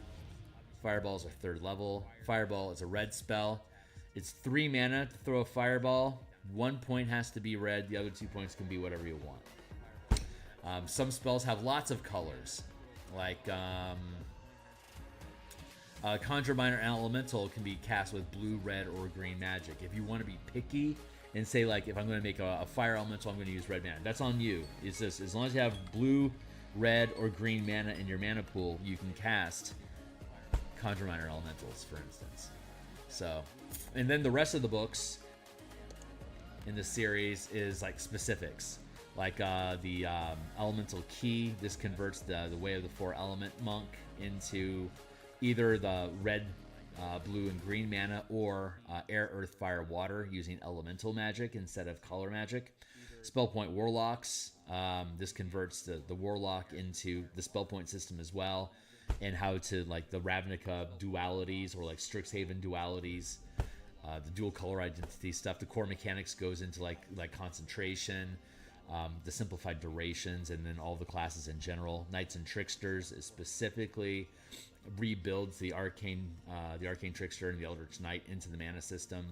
A: Fireballs are 3rd level. Fireball is a red spell. It's 3 mana to throw a fireball. 1 point has to be red. The other 2 points can be whatever you want. Some spells have lots of colors, like Conjure Minor Elemental can be cast with blue, red, or green magic. If you want to be picky and say, like, if I'm going to make a fire elemental, I'm going to use red mana. That's on you. It's just, as long as you have blue, red, or green mana in your mana pool, you can cast Conjure Minor Elementals, for instance. So, and then the rest of the books in the series is like specifics. Like the Elemental Key. This converts the Way of the Four Element monk into either the red, blue, and green mana, or air, earth, fire, water, using elemental magic instead of color magic. Spell Point Warlocks. This converts the Warlock into the spell point system as well, and how to, like, the Ravnica dualities, or like Strixhaven dualities, the dual color identity stuff. The core mechanics goes into like concentration, the simplified durations, and then all the classes in general. Knights and Tricksters is specifically rebuilds the arcane trickster and the eldritch knight into the mana system,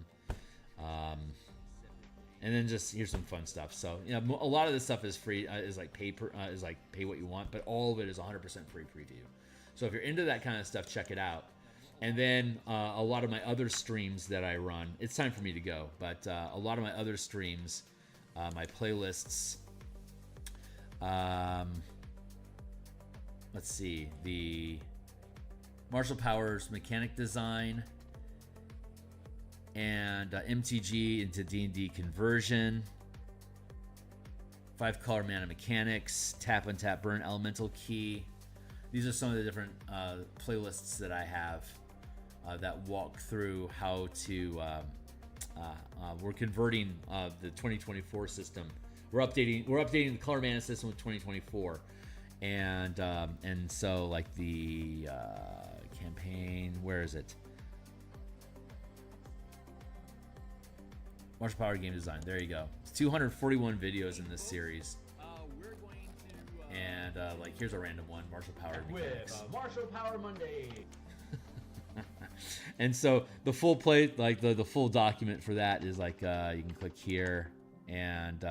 A: and then just here's some fun stuff. So, you know, a lot of this stuff is free, is like pay what you want, but all of it is 100% free preview. So if you're into that kind of stuff, check it out. And then a lot of my other streams that I run, it's time for me to go, but a lot of my other streams, my playlists, let's see, the Martial Powers mechanic design, and MTG into D&D conversion, 5 color mana mechanics, tap and tap burn elemental key. These are some of the different playlists that I have that walk through how to we're converting the 2024 system. We're updating the color mana system with 2024, and so, like, the campaign, where is it? Martial Power game design. There you go. It's 241 videos in this series. And like, here's a random one: Martial Power mechanics.
B: Martial Power Monday.
A: And so the full play, like the full document for that is like, you can click here, and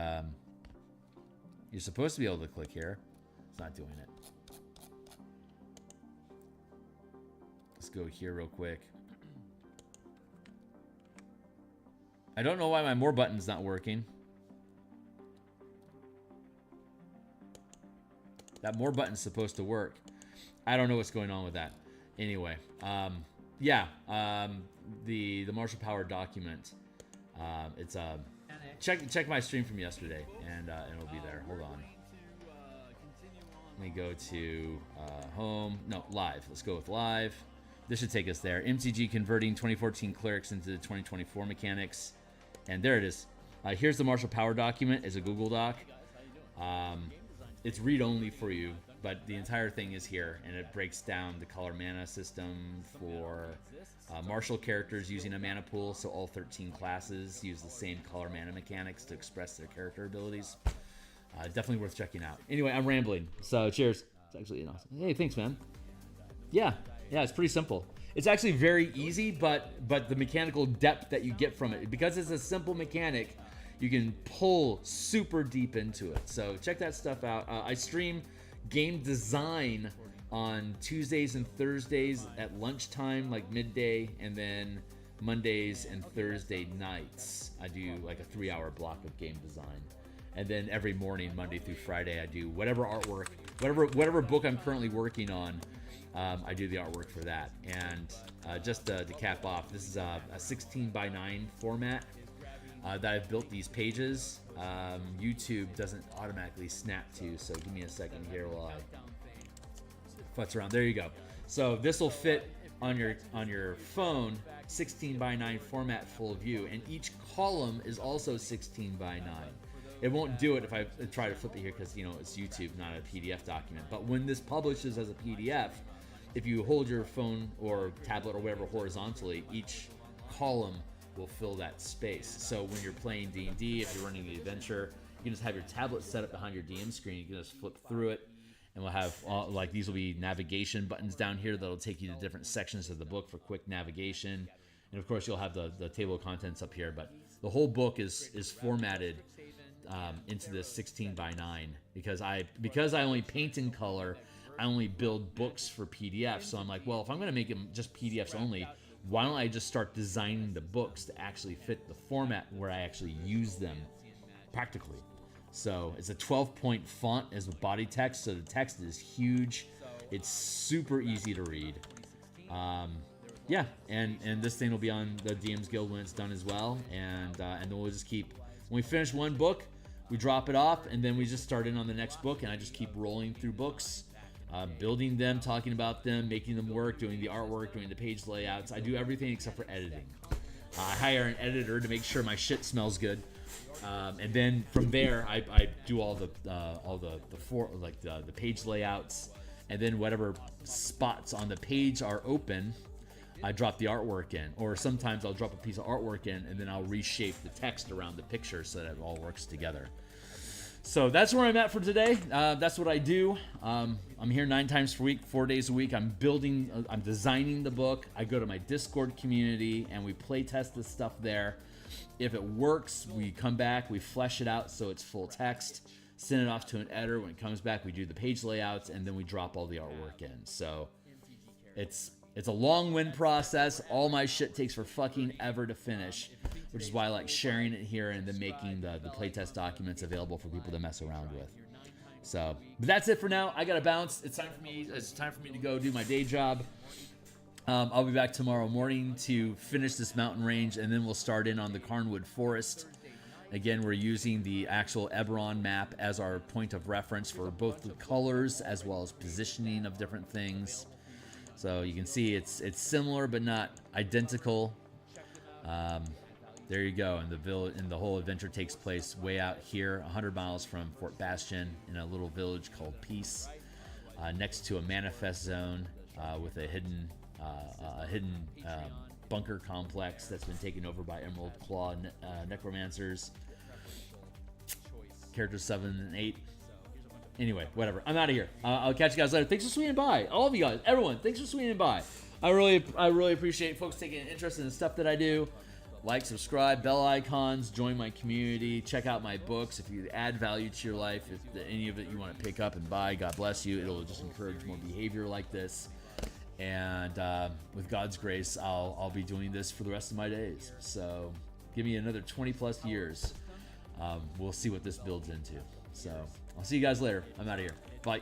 A: you're supposed to be able to click here. It's not doing it. Let's go here real quick. I don't know why my more button's not working. That more button's supposed to work. I don't know what's going on with that. Anyway, yeah, the Martial Power document. It's check my stream from yesterday, and it'll be there. Hold on. Let me go to home. No, live. Let's go with live. This should take us there. MTG converting 2014 clerics into the 2024 mechanics, and there it is. Here's the Martial Power document as a Google Doc. It's read-only for you, but the entire thing is here, and it breaks down the color mana system for martial characters using a mana pool, so all 13 classes use the same color mana mechanics to express their character abilities. Definitely worth checking out. Anyway, I'm rambling, so cheers. It's actually awesome. Hey, thanks, man. Yeah, it's pretty simple. It's actually very easy, but the mechanical depth that you get from it, because it's a simple mechanic, you can pull super deep into it. So check that stuff out. I stream game design on Tuesdays and Thursdays at lunchtime, like midday, and then Mondays and Thursday nights I do like a 3-hour block of game design. And then every morning, Monday through Friday, I do whatever artwork, whatever book I'm currently working on. I do the artwork for that. And just to cap off, this is a 16:9 format that I've built these pages. YouTube doesn't automatically snap to, so give me a second here while I futz around. There you go. So this will fit on your phone, 16:9 format full view, and each column is also 16:9. It won't do it if I try to flip it here because, you know, it's YouTube, not a PDF document. But when this publishes as a PDF, if you hold your phone or tablet or whatever horizontally, each column will fill that space. So when you're playing D&D, if you're running the adventure, you can just have your tablet set up behind your DM screen. You can just flip through it, and we'll have like these will be navigation buttons down here that'll take you to different sections of the book for quick navigation. And of course, you'll have the table of contents up here. But the whole book is formatted into this 16 by 9 because I only paint in color. I only build books for PDF. So I'm like, well, if I'm going to make them just PDFs only, why don't I just start designing the books to actually fit the format where I actually use them practically. So it's a 12-point font as with body text, so the text is huge. It's super easy to read. Yeah, and this thing will be on the DMsGuild when it's done as well. And then we'll just keep, when we finish one book, we drop it off, and then we just start in on the next book, and I just keep rolling through books, building them, talking about them, making them work, doing the artwork, doing the page layouts. I do everything except for editing. I hire an editor to make sure my shit smells good. And then from there, I do all the page layouts, and then whatever spots on the page are open, I drop the artwork in. Or sometimes I'll drop a piece of artwork in, and then I'll reshape the text around the picture so that it all works together. So that's where I'm at for today. That's what I do. I'm here 9 times per week, 4 days a week. I'm designing the book. I go to my Discord community, and we play test this stuff there. If it works, we come back, we flesh it out so it's full text, send it off to an editor. When it comes back, we do the page layouts, and then we drop all the artwork in. So it's a long wind process. All my shit takes for fucking ever to finish, which is why I like sharing it here and then making the playtest documents available for people to mess around with. So, but that's it for now. I gotta bounce. It's time for me to go do my day job. I'll be back tomorrow morning to finish this mountain range, and then we'll start in on the Carnwood Forest. Again, we're using the actual Eberron map as our point of reference for both the colors as well as positioning of different things. So you can see it's similar but not identical. There you go. And the whole adventure takes place way out here, 100 miles from Fort Bastion, in a little village called Peace, next to a manifest zone with a hidden bunker complex that's been taken over by Emerald Claw necromancers. Characters 7 and 8. Anyway, whatever. I'm out of here. I'll catch you guys later. Thanks for swinging by. All of you guys, everyone, thanks for swinging by. I really appreciate folks taking an interest in the stuff that I do. Like, subscribe, bell icons, join my community, check out my books. If you add value to your life, if any of it you want to pick up and buy, God bless you. It'll just encourage more behavior like this. And with God's grace, I'll be doing this for the rest of my days. So give me another 20 plus years. We'll see what this builds into. So I'll see you guys later. I'm out of here. Bye.